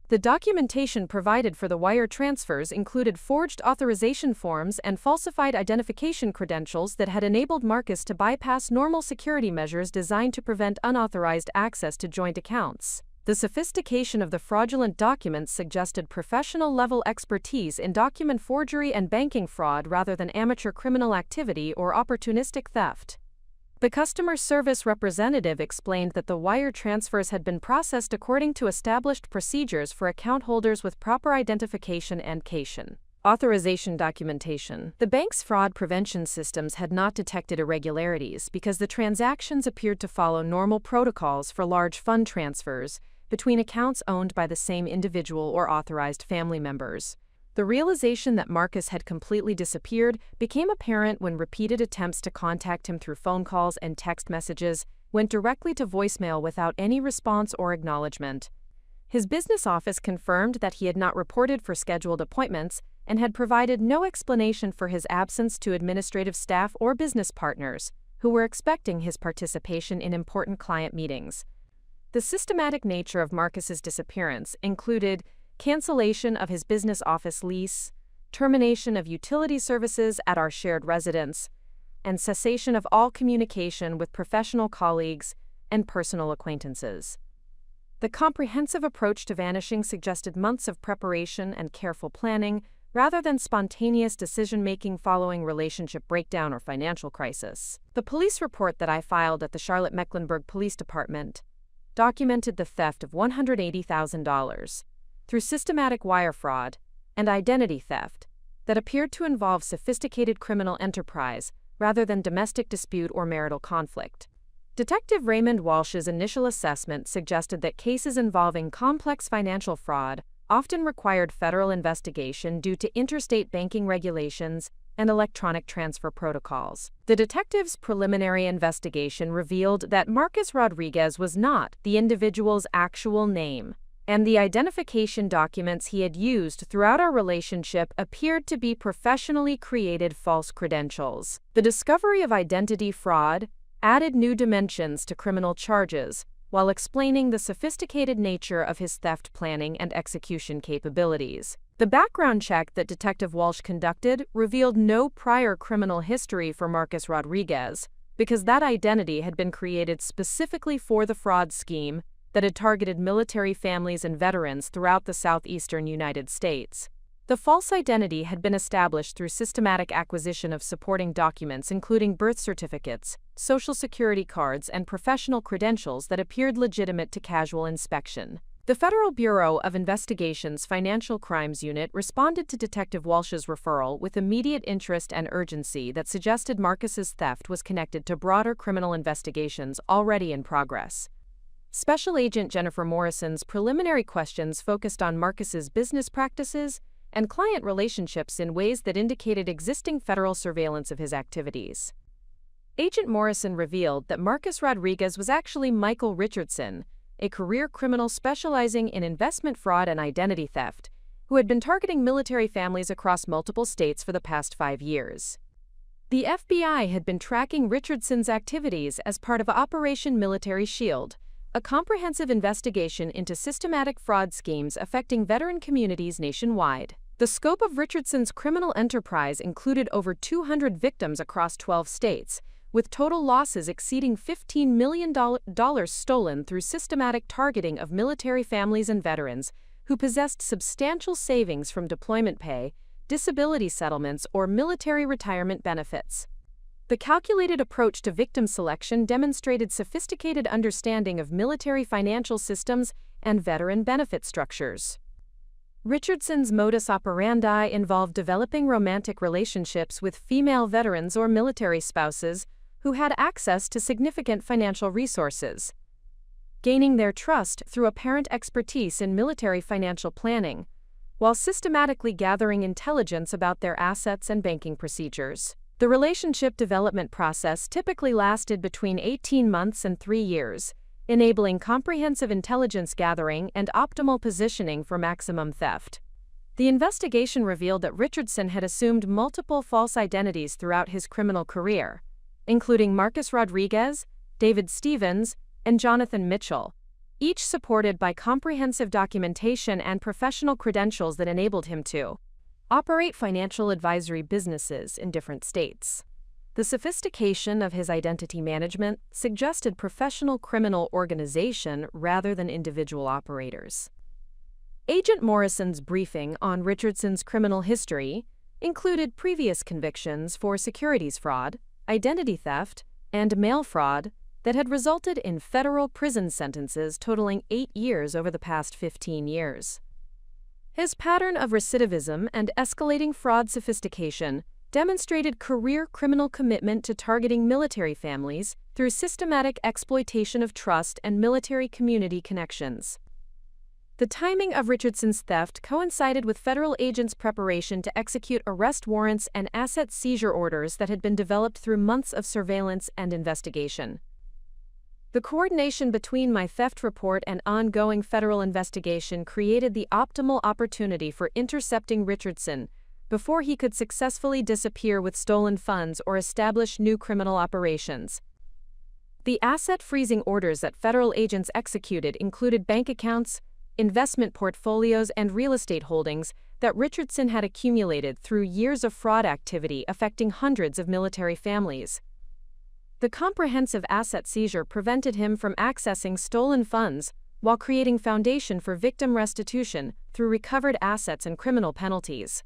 A: The documentation provided for the wire transfers included forged authorization forms and falsified identification credentials that had enabled Marcus to bypass normal security measures designed to prevent unauthorized access to joint accounts. The sophistication of the fraudulent documents suggested professional-level expertise in document forgery and banking fraud rather than amateur criminal activity or opportunistic theft. The customer service representative explained that the wire transfers had been processed according to established procedures for account holders with proper identification and authorization documentation. The bank's fraud prevention systems had not detected irregularities because the transactions appeared to follow normal protocols for large fund transfers between accounts owned by the same individual or authorized family members. The realization that Marcus had completely disappeared became apparent when repeated attempts to contact him through phone calls and text messages went directly to voicemail without any response or acknowledgement. His business office confirmed that he had not reported for scheduled appointments and had provided no explanation for his absence to administrative staff or business partners, who were expecting his participation in important client meetings. The systematic nature of Marcus's disappearance included cancellation of his business office lease, termination of utility services at our shared residence, and cessation of all communication with professional colleagues and personal acquaintances. The comprehensive approach to vanishing suggested months of preparation and careful planning rather than spontaneous decision-making following relationship breakdown or financial crisis. The police report that I filed at the Charlotte-Mecklenburg Police Department documented the theft of $180,000 through systematic wire fraud and identity theft that appeared to involve sophisticated criminal enterprise rather than domestic dispute or marital conflict. Detective Raymond Walsh's initial assessment suggested that cases involving complex financial fraud often required federal investigation due to interstate banking regulations and electronic transfer protocols. The detective's preliminary investigation revealed that Marcus Rodriguez was not the individual's actual name, and the identification documents he had used throughout our relationship appeared to be professionally created false credentials. The discovery of identity fraud added new dimensions to criminal charges, while explaining the sophisticated nature of his theft planning and execution capabilities. The background check that Detective Walsh conducted revealed no prior criminal history for Marcus Rodriguez, because that identity had been created specifically for the fraud scheme that had targeted military families and veterans throughout the southeastern United States. The false identity had been established through systematic acquisition of supporting documents including birth certificates, social security cards, and professional credentials that appeared legitimate to casual inspection. The Federal Bureau of Investigation's Financial Crimes Unit responded to Detective Walsh's referral with immediate interest and urgency that suggested Marcus's theft was connected to broader criminal investigations already in progress. Special Agent Jennifer Morrison's preliminary questions focused on Marcus's business practices and client relationships in ways that indicated existing federal surveillance of his activities. Agent Morrison revealed that Marcus Rodriguez was actually Michael Richardson, a career criminal specializing in investment fraud and identity theft, who had been targeting military families across multiple states for the past 5 years. The FBI had been tracking Richardson's activities as part of Operation Military Shield, a comprehensive investigation into systematic fraud schemes affecting veteran communities nationwide. The scope of Richardson's criminal enterprise included over 200 victims across 12 states, with total losses exceeding $15 million stolen through systematic targeting of military families and veterans who possessed substantial savings from deployment pay, disability settlements, or military retirement benefits. The calculated approach to victim selection demonstrated sophisticated understanding of military financial systems and veteran benefit structures. Richardson's modus operandi involved developing romantic relationships with female veterans or military spouses who had access to significant financial resources, gaining their trust through apparent expertise in military financial planning, while systematically gathering intelligence about their assets and banking procedures. The relationship development process typically lasted between 18 months and 3 years, enabling comprehensive intelligence gathering and optimal positioning for maximum theft. The investigation revealed that Richardson had assumed multiple false identities throughout his criminal career, including Marcus Rodriguez, David Stevens, and Jonathan Mitchell, each supported by comprehensive documentation and professional credentials that enabled him to operate financial advisory businesses in different states. The sophistication of his identity management suggested professional criminal organization rather than individual operators. Agent Morrison's briefing on Richardson's criminal history included previous convictions for securities fraud, identity theft, and mail fraud that had resulted in federal prison sentences totaling 8 years over the past 15 years. His pattern of recidivism and escalating fraud sophistication demonstrated career criminal commitment to targeting military families through systematic exploitation of trust and military community connections. The timing of Richardson's theft coincided with federal agents' preparation to execute arrest warrants and asset seizure orders that had been developed through months of surveillance and investigation. The coordination between my theft report and ongoing federal investigation created the optimal opportunity for intercepting Richardson before he could successfully disappear with stolen funds or establish new criminal operations. The asset freezing orders that federal agents executed included bank accounts, investment portfolios, and real estate holdings that Richardson had accumulated through years of fraud activity affecting hundreds of military families. The comprehensive asset seizure prevented him from accessing stolen funds while creating foundation for victim restitution through recovered assets and criminal penalties.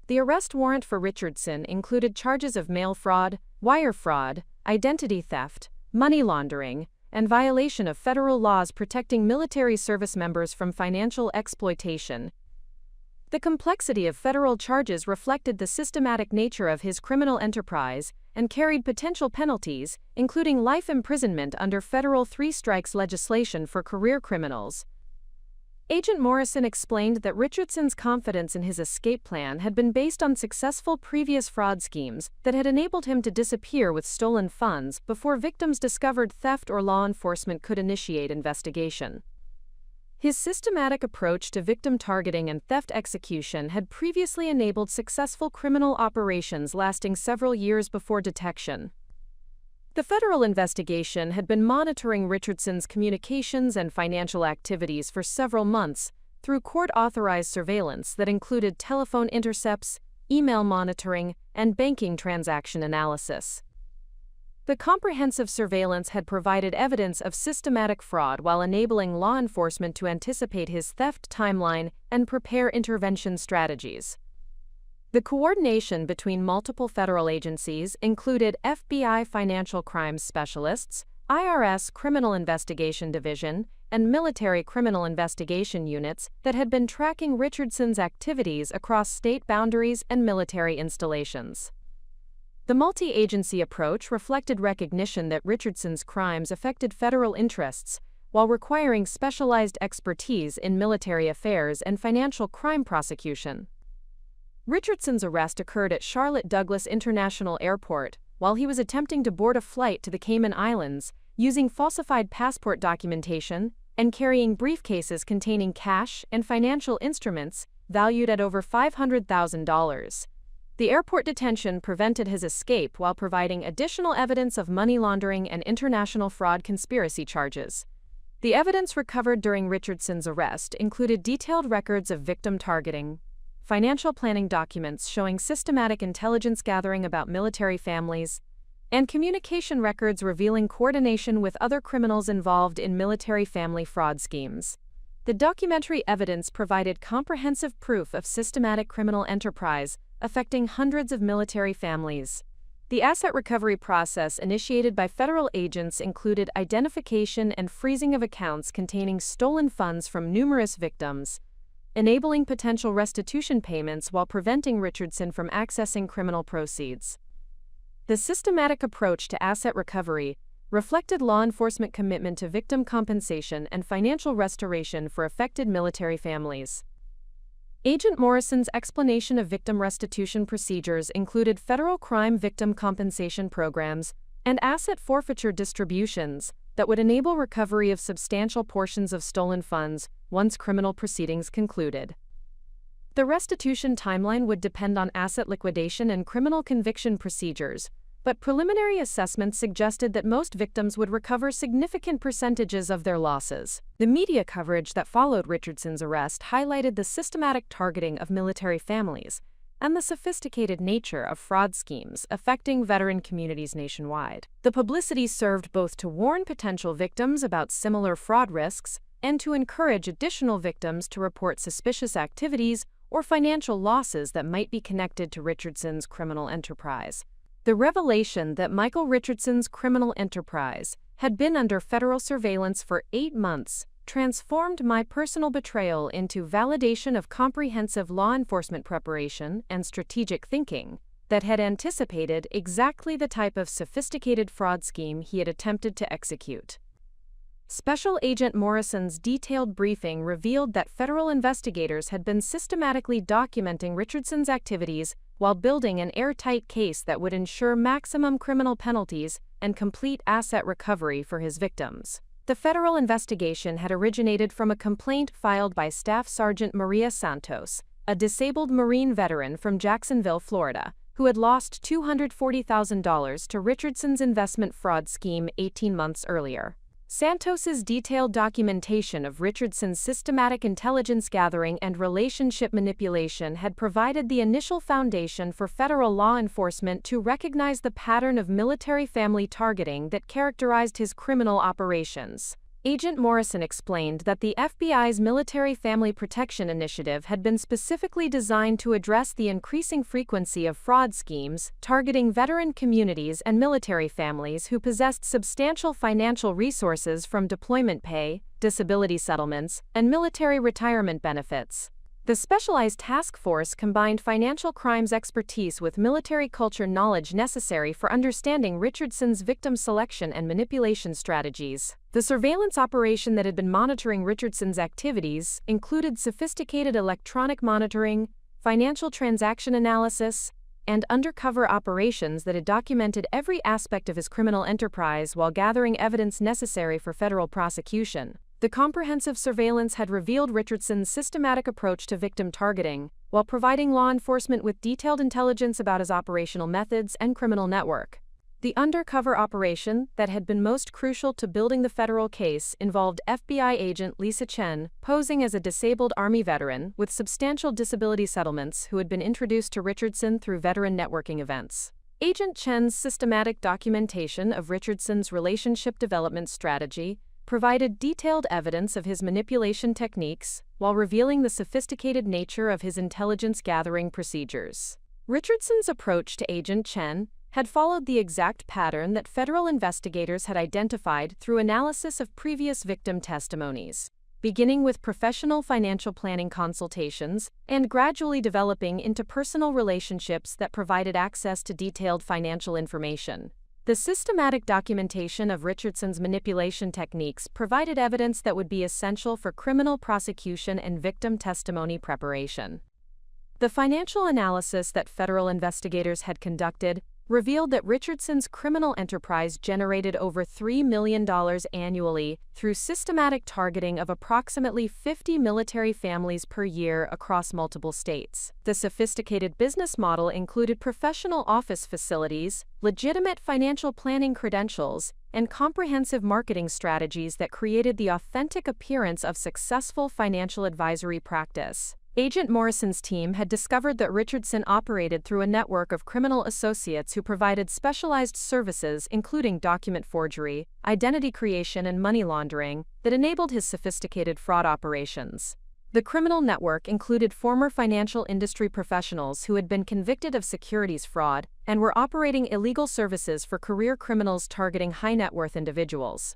A: The arrest warrant for Richardson included charges of mail fraud, wire fraud, identity theft, money laundering, and violation of federal laws protecting military service members from financial exploitation. The complexity of federal charges reflected the systematic nature of his criminal enterprise and carried potential penalties, including life imprisonment under federal three-strikes legislation for career criminals. Agent Morrison explained that Richardson's confidence in his escape plan had been based on successful previous fraud schemes that had enabled him to disappear with stolen funds before victims discovered theft or law enforcement could initiate investigation. His systematic approach to victim targeting and theft execution had previously enabled successful criminal operations lasting several years before detection. The federal investigation had been monitoring Richardson's communications and financial activities for several months through court-authorized surveillance that included telephone intercepts, email monitoring, and banking transaction analysis. The comprehensive surveillance had provided evidence of systematic fraud while enabling law enforcement to anticipate his theft timeline and prepare intervention strategies. The coordination between multiple federal agencies included FBI Financial Crimes Specialists, IRS Criminal Investigation Division, and military criminal investigation units that had been tracking Richardson's activities across state boundaries and military installations. The multi-agency approach reflected recognition that Richardson's crimes affected federal interests, while requiring specialized expertise in military affairs and financial crime prosecution. Richardson's arrest occurred at Charlotte Douglas International Airport while he was attempting to board a flight to the Cayman Islands, using falsified passport documentation and carrying briefcases containing cash and financial instruments valued at over $500,000. The airport detention prevented his escape while providing additional evidence of money laundering and international fraud conspiracy charges. The evidence recovered during Richardson's arrest included detailed records of victim targeting, financial planning documents showing systematic intelligence gathering about military families, and communication records revealing coordination with other criminals involved in military family fraud schemes. The documentary evidence provided comprehensive proof of systematic criminal enterprise affecting hundreds of military families. The asset recovery process initiated by federal agents included identification and freezing of accounts containing stolen funds from numerous victims, enabling potential restitution payments while preventing Richardson from accessing criminal proceeds. The systematic approach to asset recovery reflected law enforcement commitment to victim compensation and financial restoration for affected military families. Agent Morrison's explanation of victim restitution procedures included federal crime victim compensation programs and asset forfeiture distributions that would enable recovery of substantial portions of stolen funds once criminal proceedings concluded. The restitution timeline would depend on asset liquidation and criminal conviction procedures, but preliminary assessments suggested that most victims would recover significant percentages of their losses. The media coverage that followed Richardson's arrest highlighted the systematic targeting of military families and the sophisticated nature of fraud schemes affecting veteran communities nationwide. The publicity served both to warn potential victims about similar fraud risks and to encourage additional victims to report suspicious activities or financial losses that might be connected to Richardson's criminal enterprise. The revelation that Michael Richardson's criminal enterprise had been under federal surveillance for 8 months transformed my personal betrayal into validation of comprehensive law enforcement preparation and strategic thinking that had anticipated exactly the type of sophisticated fraud scheme he had attempted to execute. Special Agent Morrison's detailed briefing revealed that federal investigators had been systematically documenting Richardson's activities while building an airtight case that would ensure maximum criminal penalties and complete asset recovery for his victims. The federal investigation had originated from a complaint filed by Staff Sergeant Maria Santos, a disabled Marine veteran from Jacksonville, Florida, who had lost $240,000 to Richardson's investment fraud scheme 18 months earlier. Santos's detailed documentation of Richardson's systematic intelligence gathering and relationship manipulation had provided the initial foundation for federal law enforcement to recognize the pattern of military family targeting that characterized his criminal operations. Agent Morrison explained that the FBI's Military Family Protection Initiative had been specifically designed to address the increasing frequency of fraud schemes targeting veteran communities and military families who possessed substantial financial resources from deployment pay, disability settlements, and military retirement benefits. The specialized task force combined financial crimes expertise with military culture knowledge necessary for understanding Richardson's victim selection and manipulation strategies. The surveillance operation that had been monitoring Richardson's activities included sophisticated electronic monitoring, financial transaction analysis, and undercover operations that had documented every aspect of his criminal enterprise while gathering evidence necessary for federal prosecution. The comprehensive surveillance had revealed Richardson's systematic approach to victim targeting, while providing law enforcement with detailed intelligence about his operational methods and criminal network. The undercover operation that had been most crucial to building the federal case involved FBI agent Lisa Chen, posing as a disabled Army veteran with substantial disability settlements who had been introduced to Richardson through veteran networking events. Agent Chen's systematic documentation of Richardson's relationship development strategy provided detailed evidence of his manipulation techniques while revealing the sophisticated nature of his intelligence-gathering procedures. Richardson's approach to Agent Chen had followed the exact pattern that federal investigators had identified through analysis of previous victim testimonies, beginning with professional financial planning consultations and gradually developing into personal relationships that provided access to detailed financial information. The systematic documentation of Richardson's manipulation techniques provided evidence that would be essential for criminal prosecution and victim testimony preparation. The financial analysis that federal investigators had conducted revealed that Richardson's criminal enterprise generated over $3 million annually through systematic targeting of approximately 50 military families per year across multiple states. The sophisticated business model included professional office facilities, legitimate financial planning credentials, and comprehensive marketing strategies that created the authentic appearance of successful financial advisory practice. Agent Morrison's team had discovered that Richardson operated through a network of criminal associates who provided specialized services including document forgery, identity creation, and money laundering that enabled his sophisticated fraud operations. The criminal network included former financial industry professionals who had been convicted of securities fraud and were operating illegal services for career criminals targeting high-net-worth individuals.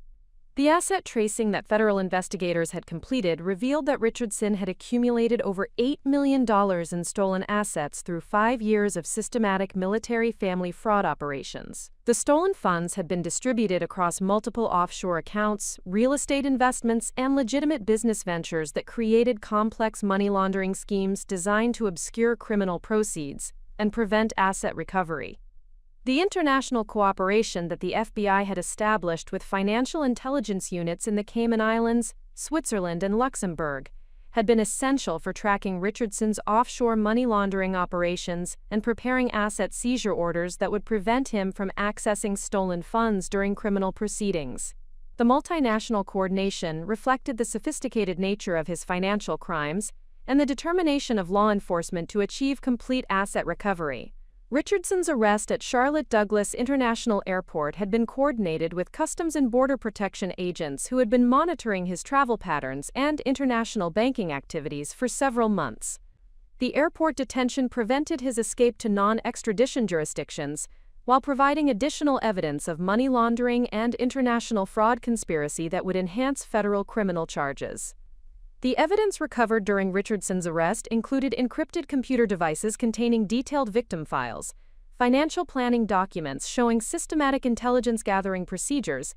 A: The asset tracing that federal investigators had completed revealed that Richardson had accumulated over $8 million in stolen assets through 5 years of systematic military family fraud operations. The stolen funds had been distributed across multiple offshore accounts, real estate investments, and legitimate business ventures that created complex money laundering schemes designed to obscure criminal proceeds and prevent asset recovery. The international cooperation that the FBI had established with financial intelligence units in the Cayman Islands, Switzerland, and Luxembourg had been essential for tracking Richardson's offshore money laundering operations and preparing asset seizure orders that would prevent him from accessing stolen funds during criminal proceedings. The multinational coordination reflected the sophisticated nature of his financial crimes and the determination of law enforcement to achieve complete asset recovery. Richardson's arrest at Charlotte Douglas International Airport had been coordinated with Customs and Border Protection agents who had been monitoring his travel patterns and international banking activities for several months. The airport detention prevented his escape to non-extradition jurisdictions, while providing additional evidence of money laundering and international fraud conspiracy that would enhance federal criminal charges. The evidence recovered during Richardson's arrest included encrypted computer devices containing detailed victim files, financial planning documents showing systematic intelligence gathering procedures,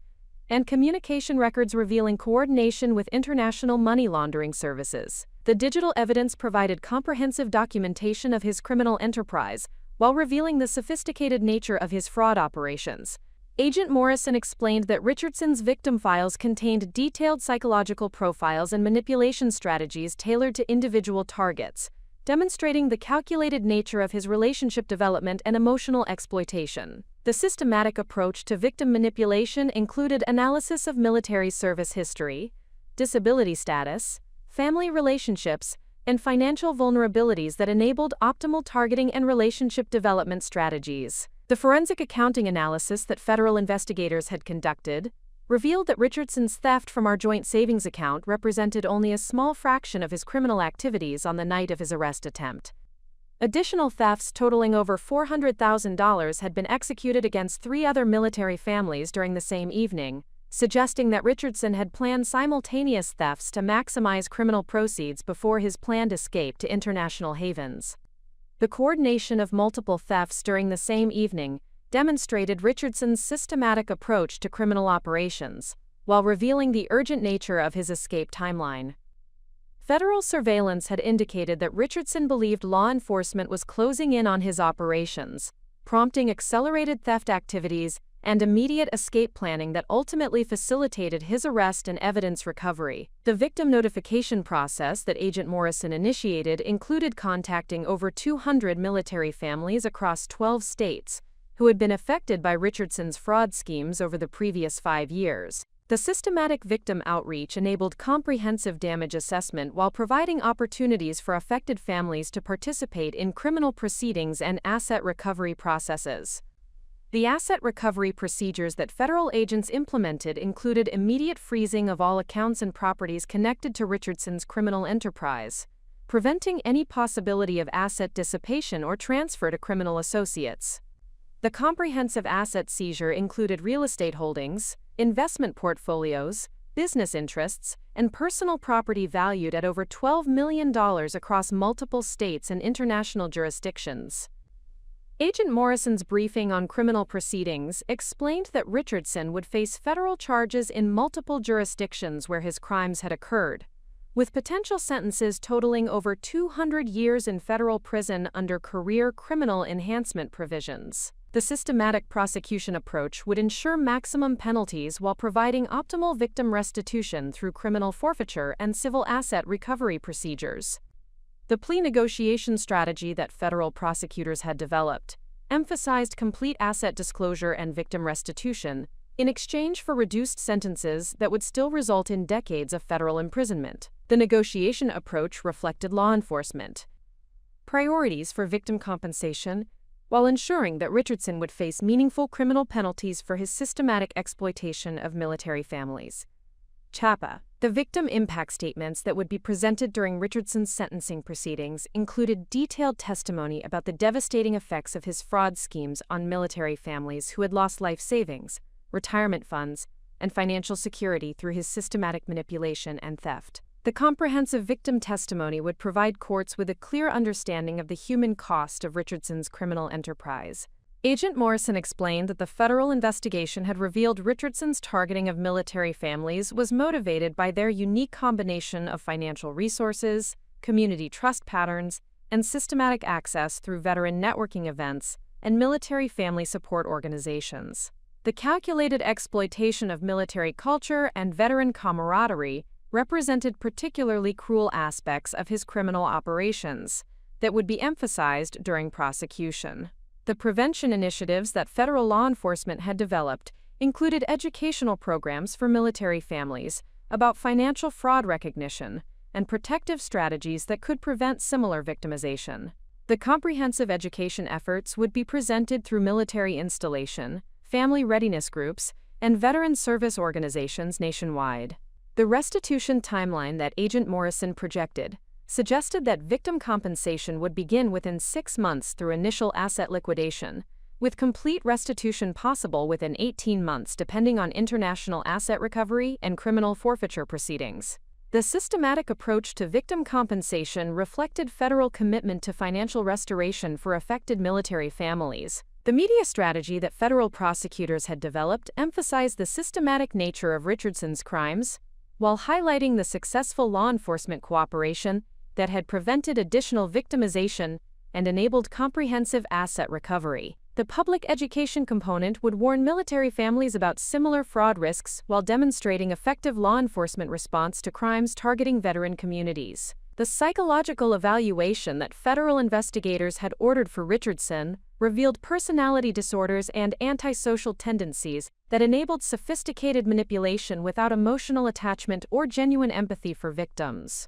A: and communication records revealing coordination with international money laundering services. The digital evidence provided comprehensive documentation of his criminal enterprise, while revealing the sophisticated nature of his fraud operations. Agent Morrison explained that Richardson's victim files contained detailed psychological profiles and manipulation strategies tailored to individual targets, demonstrating the calculated nature of his relationship development and emotional exploitation. The systematic approach to victim manipulation included analysis of military service history, disability status, family relationships, and financial vulnerabilities that enabled optimal targeting and relationship development strategies. The forensic accounting analysis that federal investigators had conducted revealed that Richardson's theft from our joint savings account represented only a small fraction of his criminal activities on the night of his arrest attempt. Additional thefts totaling over $400,000 had been executed against 3 other military families during the same evening, suggesting that Richardson had planned simultaneous thefts to maximize criminal proceeds before his planned escape to international havens. The coordination of multiple thefts during the same evening demonstrated Richardson's systematic approach to criminal operations, while revealing the urgent nature of his escape timeline. Federal surveillance had indicated that Richardson believed law enforcement was closing in on his operations, prompting accelerated theft activities and immediate escape planning that ultimately facilitated his arrest and evidence recovery. The victim notification process that Agent Morrison initiated included contacting over 200 military families across 12 states who had been affected by Richardson's fraud schemes over the previous 5 years. The systematic victim outreach enabled comprehensive damage assessment while providing opportunities for affected families to participate in criminal proceedings and asset recovery processes. The asset recovery procedures that federal agents implemented included immediate freezing of all accounts and properties connected to Richardson's criminal enterprise, preventing any possibility of asset dissipation or transfer to criminal associates. The comprehensive asset seizure included real estate holdings, investment portfolios, business interests, and personal property valued at over $12 million across multiple states and international jurisdictions. Agent Morrison's briefing on criminal proceedings explained that Richardson would face federal charges in multiple jurisdictions where his crimes had occurred, with potential sentences totaling over 200 years in federal prison under career criminal enhancement provisions. The systematic prosecution approach would ensure maximum penalties while providing optimal victim restitution through criminal forfeiture and civil asset recovery procedures. The plea negotiation strategy that federal prosecutors had developed emphasized complete asset disclosure and victim restitution in exchange for reduced sentences that would still result in decades of federal imprisonment. The negotiation approach reflected law enforcement priorities for victim compensation, while ensuring that Richardson would face meaningful criminal penalties for his systematic exploitation of military families. CHAPA. The victim impact statements that would be presented during Richardson's sentencing proceedings included detailed testimony about the devastating effects of his fraud schemes on military families who had lost life savings, retirement funds, and financial security through his systematic manipulation and theft. The comprehensive victim testimony would provide courts with a clear understanding of the human cost of Richardson's criminal enterprise. Agent Morrison explained that the federal investigation had revealed Richardson's targeting of military families was motivated by their unique combination of financial resources, community trust patterns, and systematic access through veteran networking events and military family support organizations. The calculated exploitation of military culture and veteran camaraderie represented particularly cruel aspects of his criminal operations that would be emphasized during prosecution. The prevention initiatives that federal law enforcement had developed included educational programs for military families about financial fraud recognition and protective strategies that could prevent similar victimization. The comprehensive education efforts would be presented through military installation, family readiness groups, and veteran service organizations nationwide. The restitution timeline that Agent Morrison projected suggested that victim compensation would begin within 6 months through initial asset liquidation, with complete restitution possible within 18 months depending on international asset recovery and criminal forfeiture proceedings. The systematic approach to victim compensation reflected federal commitment to financial restoration for affected military families. The media strategy that federal prosecutors had developed emphasized the systematic nature of Richardson's crimes, while highlighting the successful law enforcement cooperation that had prevented additional victimization and enabled comprehensive asset recovery. The public education component would warn military families about similar fraud risks while demonstrating effective law enforcement response to crimes targeting veteran communities. The psychological evaluation that federal investigators had ordered for Richardson revealed personality disorders and antisocial tendencies that enabled sophisticated manipulation without emotional attachment or genuine empathy for victims.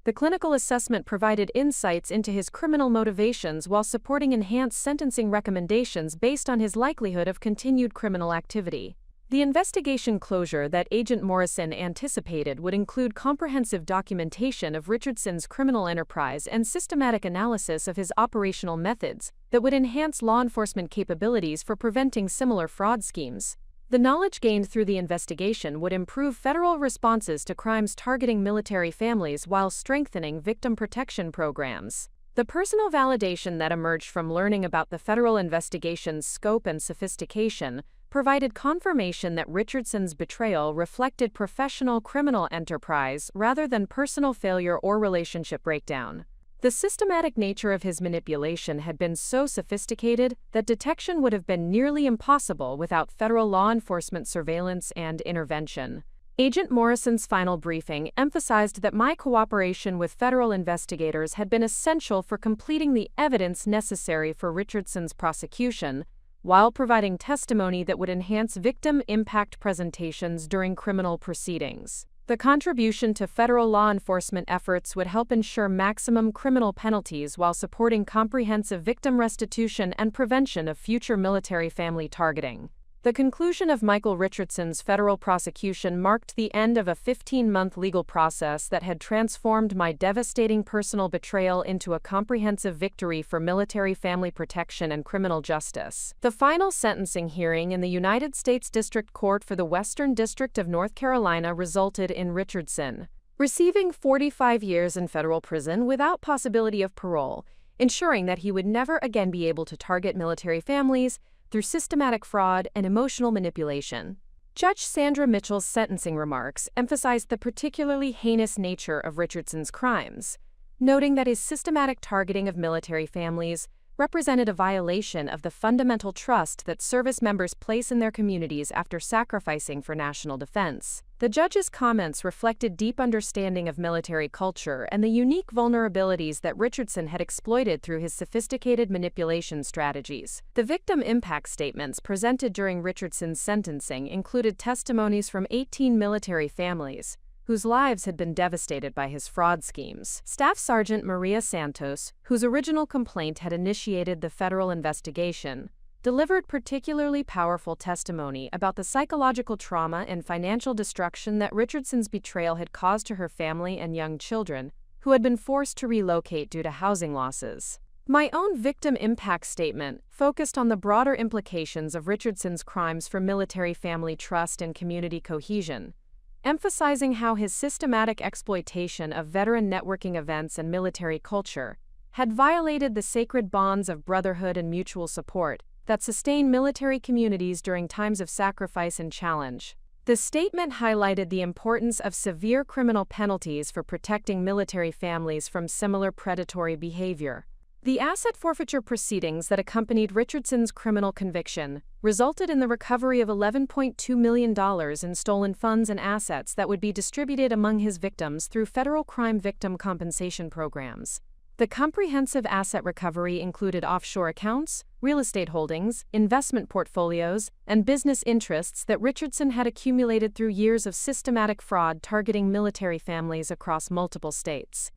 A: The clinical assessment provided insights into his criminal motivations while supporting enhanced sentencing recommendations based on his likelihood of continued criminal activity. The investigation closure that Agent Morrison anticipated would include comprehensive documentation of Richardson's criminal enterprise and systematic analysis of his operational methods that would enhance law enforcement capabilities for preventing similar fraud schemes. The knowledge gained through the investigation would improve federal responses to crimes targeting military families while strengthening victim protection programs. The personal validation that emerged from learning about the federal investigation's scope and sophistication provided confirmation that Richardson's betrayal reflected professional criminal enterprise rather than personal failure or relationship breakdown. The systematic nature of his manipulation had been so sophisticated that detection would have been nearly impossible without federal law enforcement surveillance and intervention. Agent Morrison's final briefing emphasized that my cooperation with federal investigators had been essential for completing the evidence necessary for Richardson's prosecution, while providing testimony that would enhance victim impact presentations during criminal proceedings. The contribution to federal law enforcement efforts would help ensure maximum criminal penalties while supporting comprehensive victim restitution and prevention of future military family targeting. The conclusion of Michael Richardson's federal prosecution marked the end of a 15-month legal process that had transformed my devastating personal betrayal into a comprehensive victory for military family protection and criminal justice. The final sentencing hearing in the United States District Court for the Western District of North Carolina resulted in Richardson receiving 45 years in federal prison without possibility of parole, ensuring that he would never again be able to target military families through systematic fraud and emotional manipulation. Judge Sandra Mitchell's sentencing remarks emphasized the particularly heinous nature of Richardson's crimes, noting that his systematic targeting of military families represented a violation of the fundamental trust that service members place in their communities after sacrificing for national defense. The judge's comments reflected deep understanding of military culture and the unique vulnerabilities that Richardson had exploited through his sophisticated manipulation strategies. The victim impact statements presented during Richardson's sentencing included testimonies from 18 military families, whose lives had been devastated by his fraud schemes. Staff Sergeant Maria Santos, whose original complaint had initiated the federal investigation, delivered particularly powerful testimony about the psychological trauma and financial destruction that Richardson's betrayal had caused to her family and young children, who had been forced to relocate due to housing losses. My own victim impact statement focused on the broader implications of Richardson's crimes for military family trust and community cohesion, emphasizing how his systematic exploitation of veteran networking events and military culture had violated the sacred bonds of brotherhood and mutual support that sustain military communities during times of sacrifice and challenge. The statement highlighted the importance of severe criminal penalties for protecting military families from similar predatory behavior. The asset forfeiture proceedings that accompanied Richardson's criminal conviction resulted in the recovery of $11.2 million in stolen funds and assets that would be distributed among his victims through federal crime victim compensation programs. The comprehensive asset recovery included offshore accounts, real estate holdings, investment portfolios, and business interests that Richardson had accumulated through years of systematic fraud targeting military families across multiple states.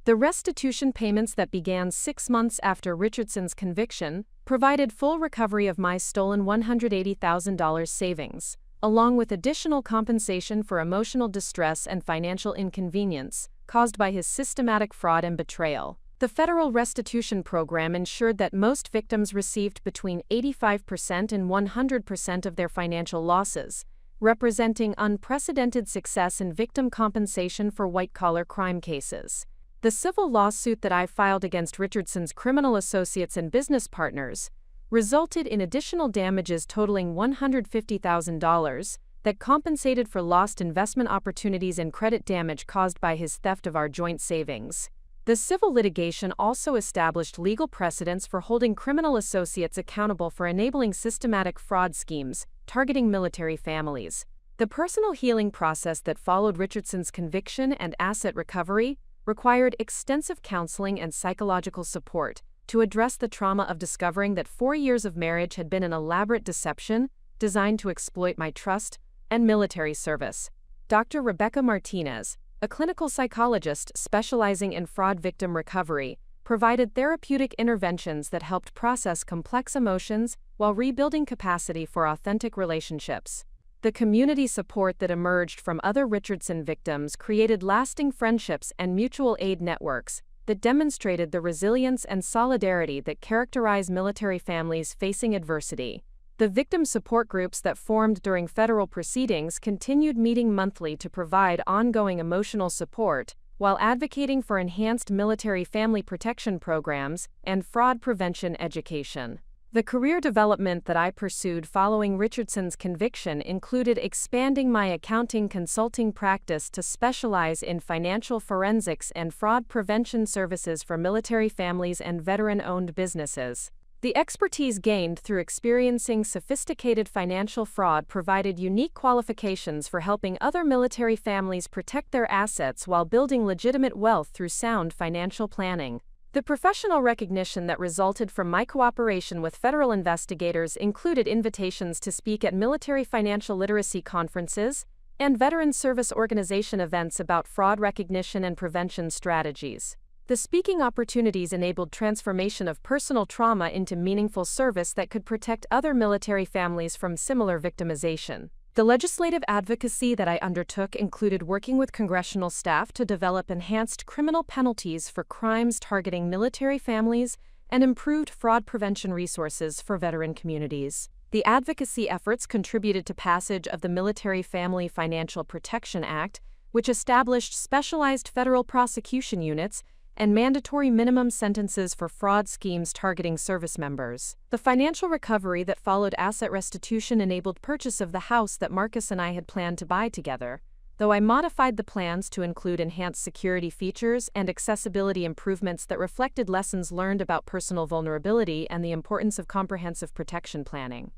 A: The restitution payments that began 6 months after Richardson's conviction provided full recovery of my stolen $180,000 savings, along with additional compensation for emotional distress and financial inconvenience caused by his systematic fraud and betrayal. The federal restitution program ensured that most victims received between 85% and 100% of their financial losses, representing unprecedented success in victim compensation for white-collar crime cases. The civil lawsuit that I filed against Richardson's criminal associates and business partners resulted in additional damages totaling $150,000 that compensated for lost investment opportunities and credit damage caused by his theft of our joint savings. The civil litigation also established legal precedents for holding criminal associates accountable for enabling systematic fraud schemes targeting military families. The personal healing process that followed Richardson's conviction and asset recovery required extensive counseling and psychological support to address the trauma of discovering that 4 years of marriage had been an elaborate deception designed to exploit my trust and military service. Dr. Rebecca Martinez, a clinical psychologist specializing in fraud victim recovery, provided therapeutic interventions that helped process complex emotions while rebuilding capacity for authentic relationships. The community support that emerged from other Richardson victims created lasting friendships and mutual aid networks that demonstrated the resilience and solidarity that characterize military families facing adversity. The victim support groups that formed during federal proceedings continued meeting monthly to provide ongoing emotional support, while advocating for enhanced military family protection programs and fraud prevention education. The career development that I pursued following Richardson's conviction included expanding my accounting consulting practice to specialize in financial forensics and fraud prevention services for military families and veteran-owned businesses. The expertise gained through experiencing sophisticated financial fraud provided unique qualifications for helping other military families protect their assets while building legitimate wealth through sound financial planning. The professional recognition that resulted from my cooperation with federal investigators included invitations to speak at military financial literacy conferences and Veteran Service Organization events about fraud recognition and prevention strategies. The speaking opportunities enabled transformation of personal trauma into meaningful service that could protect other military families from similar victimization. The legislative advocacy that I undertook included working with congressional staff to develop enhanced criminal penalties for crimes targeting military families and improved fraud prevention resources for veteran communities. The advocacy efforts contributed to passage of the Military Family Financial Protection Act, which established specialized federal prosecution units and mandatory minimum sentences for fraud schemes targeting service members. The financial recovery that followed asset restitution enabled purchase of the house that Marcus and I had planned to buy together, though I modified the plans to include enhanced security features and accessibility improvements that reflected lessons learned about personal vulnerability and the importance of comprehensive protection planning.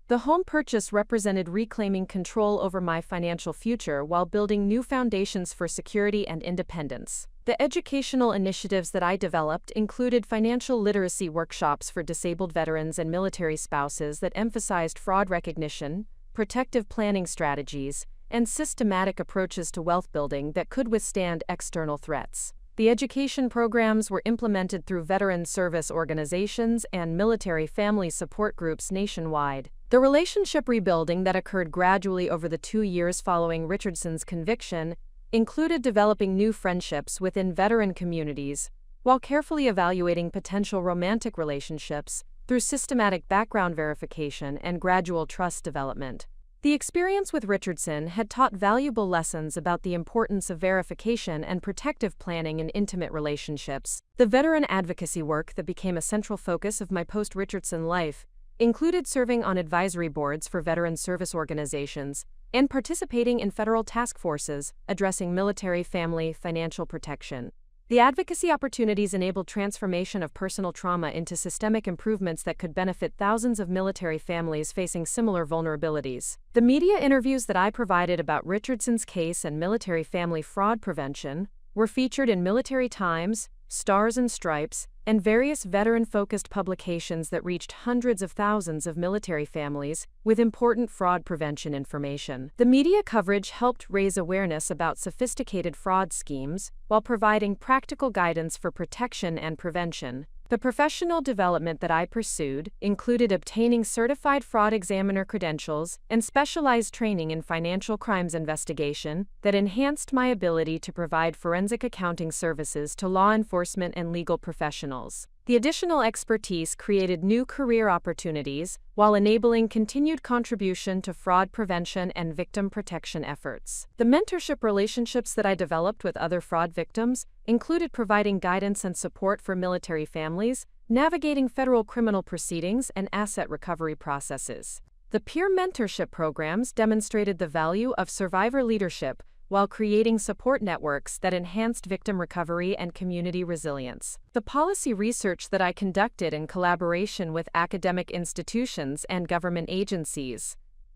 A: The home purchase represented reclaiming control over my financial future while building new foundations for security and independence. The educational initiatives that I developed included financial literacy workshops for disabled veterans and military spouses that emphasized fraud recognition, protective planning strategies, and systematic approaches to wealth building that could withstand external threats. The education programs were implemented through veteran service organizations and military family support groups nationwide. The relationship rebuilding that occurred gradually over the 2 years following Richardson's conviction included developing new friendships within veteran communities, while carefully evaluating potential romantic relationships through systematic background verification and gradual trust development. The experience with Richardson had taught valuable lessons about the importance of verification and protective planning in intimate relationships. The veteran advocacy work that became a central focus of my post-Richardson life included serving on advisory boards for veteran service organizations and participating in federal task forces addressing military family financial protection. The advocacy opportunities enabled transformation of personal trauma into systemic improvements that could benefit thousands of military families facing similar vulnerabilities. The media interviews that I provided about Richardson's case and military family fraud prevention were featured in Military Times, Stars and Stripes, and various veteran-focused publications that reached hundreds of thousands of military families with important fraud prevention information. The media coverage helped raise awareness about sophisticated fraud schemes while providing practical guidance for protection and prevention. The professional development that I pursued included obtaining certified fraud examiner credentials and specialized training in financial crimes investigation that enhanced my ability to provide forensic accounting services to law enforcement and legal professionals. The additional expertise created new career opportunities while enabling continued contribution to fraud prevention and victim protection efforts. The mentorship relationships that I developed with other fraud victims included providing guidance and support for military families, navigating federal criminal proceedings, and asset recovery processes. The peer mentorship programs demonstrated the value of survivor leadership while creating support networks that enhanced victim recovery and community resilience. The policy research that I conducted in collaboration with academic institutions and government agencies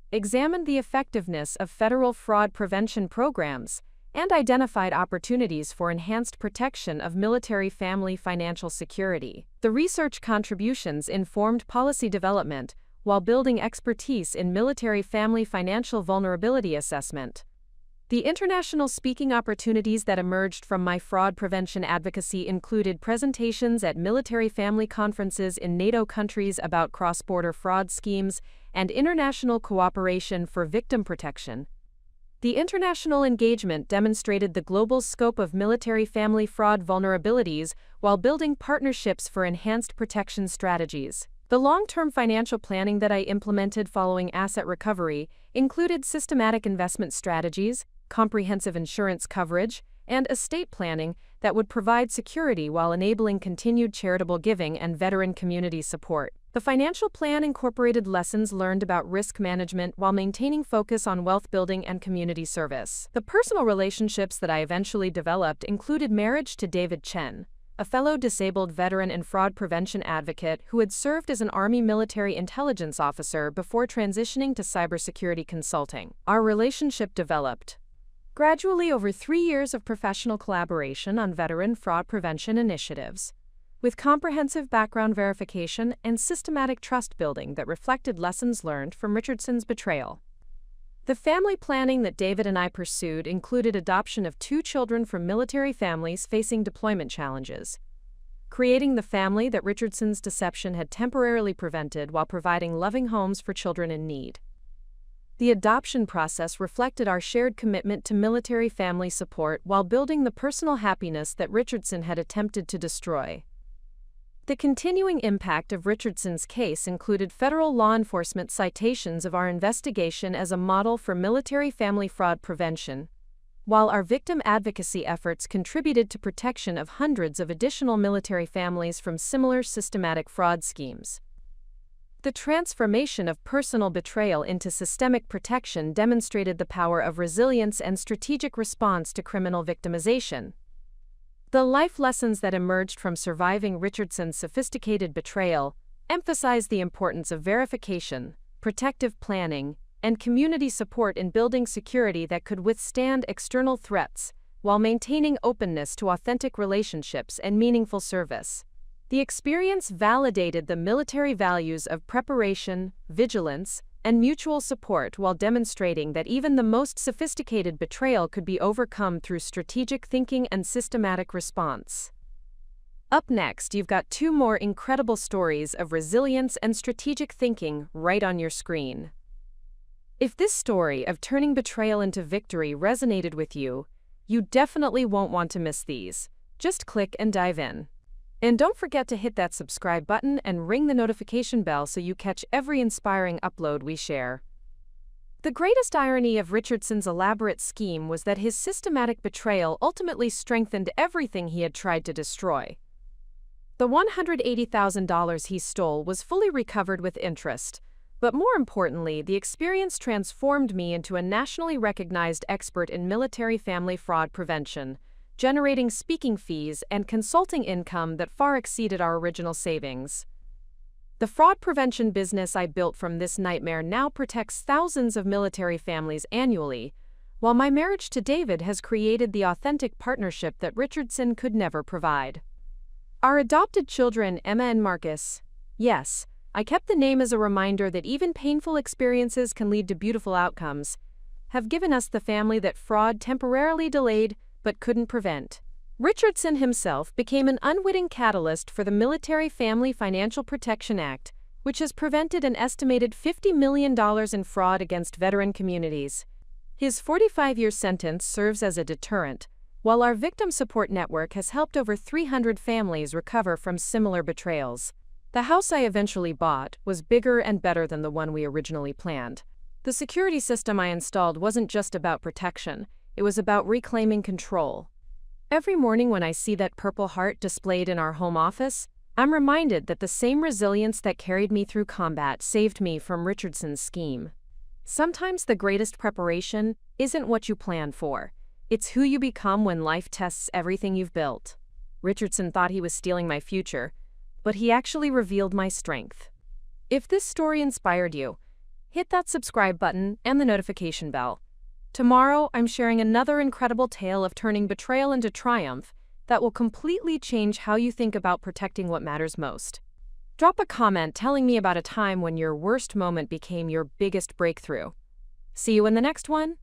A: examined the effectiveness of federal fraud prevention programs and identified opportunities for enhanced protection of military family financial security. The research contributions informed policy development while building expertise in military family financial vulnerability assessment. The international speaking opportunities that emerged from my fraud prevention advocacy included presentations at military family conferences in NATO countries about cross-border fraud schemes and international cooperation for victim protection. The international engagement demonstrated the global scope of military family fraud vulnerabilities while building partnerships for enhanced protection strategies. The long-term financial planning that I implemented following asset recovery included systematic investment strategies, comprehensive insurance coverage, and estate planning that would provide security while enabling continued charitable giving and veteran community support. The financial plan incorporated lessons learned about risk management while maintaining focus on wealth building and community service. The personal relationships that I eventually developed included marriage to David Chen, a fellow disabled veteran and fraud prevention advocate who had served as an Army military intelligence officer before transitioning to cybersecurity consulting. Our relationship developed gradually over 3 years of professional collaboration on veteran fraud prevention initiatives, with comprehensive background verification and systematic trust building that reflected lessons learned from Richardson's betrayal. The family planning that David and I pursued included adoption of 2 children from military families facing deployment challenges, creating the family that Richardson's deception had temporarily prevented while providing loving homes for children in need. The adoption process reflected our shared commitment to military family support while building the personal happiness that Richardson had attempted to destroy. The continuing impact of Richardson's case included federal law enforcement citations of our investigation as a model for military family fraud prevention, while our victim advocacy efforts contributed to protection of hundreds of additional military families from similar systematic fraud schemes. The transformation of personal betrayal into systemic protection demonstrated the power of resilience and strategic response to criminal victimization. The life lessons that emerged from surviving Richardson's sophisticated betrayal emphasize the importance of verification, protective planning, and community support in building security that could withstand external threats while maintaining openness to authentic relationships and meaningful service. The experience validated the military values of preparation, vigilance, and mutual support while demonstrating that even the most sophisticated betrayal could be overcome through strategic thinking and systematic response. Up next, you've got 2 more incredible stories of resilience and strategic thinking right on your screen. If this story of turning betrayal into victory resonated with you, you definitely won't want to miss these. Just click and dive in. And don't forget to hit that subscribe button and ring the notification bell so you catch every inspiring upload we share. The greatest irony of Richardson's elaborate scheme was that his systematic betrayal ultimately strengthened everything he had tried to destroy. The $180,000 he stole was fully recovered with interest, but more importantly, the experience transformed me into a nationally recognized expert in military family fraud prevention, generating speaking fees and consulting income that far exceeded our original savings. The fraud prevention business I built from this nightmare now protects thousands of military families annually, while my marriage to David has created the authentic partnership that Richardson could never provide. Our adopted children, Emma and Marcus. Yes, I kept the name as a reminder that even painful experiences can lead to beautiful outcomes, have given us the family that fraud temporarily delayed but couldn't prevent. Richardson himself became an unwitting catalyst for the Military Family Financial Protection Act, which has prevented an estimated $50 million in fraud against veteran communities. His 45-year sentence serves as a deterrent, while our victim support network has helped over 300 families recover from similar betrayals. The house I eventually bought was bigger and better than the one we originally planned. The security system I installed wasn't just about protection. It was about reclaiming control. Every morning when I see that Purple Heart displayed in our home office, I'm reminded that the same resilience that carried me through combat saved me from Richardson's scheme. Sometimes the greatest preparation isn't what you plan for. It's who you become when life tests everything you've built. Richardson thought he was stealing my future, but he actually revealed my strength. If this story inspired you, hit that subscribe button and the notification bell. Tomorrow, I'm sharing another incredible tale of turning betrayal into triumph that will completely change how you think about protecting what matters most. Drop a comment telling me about a time when your worst moment became your biggest breakthrough. See you in the next one.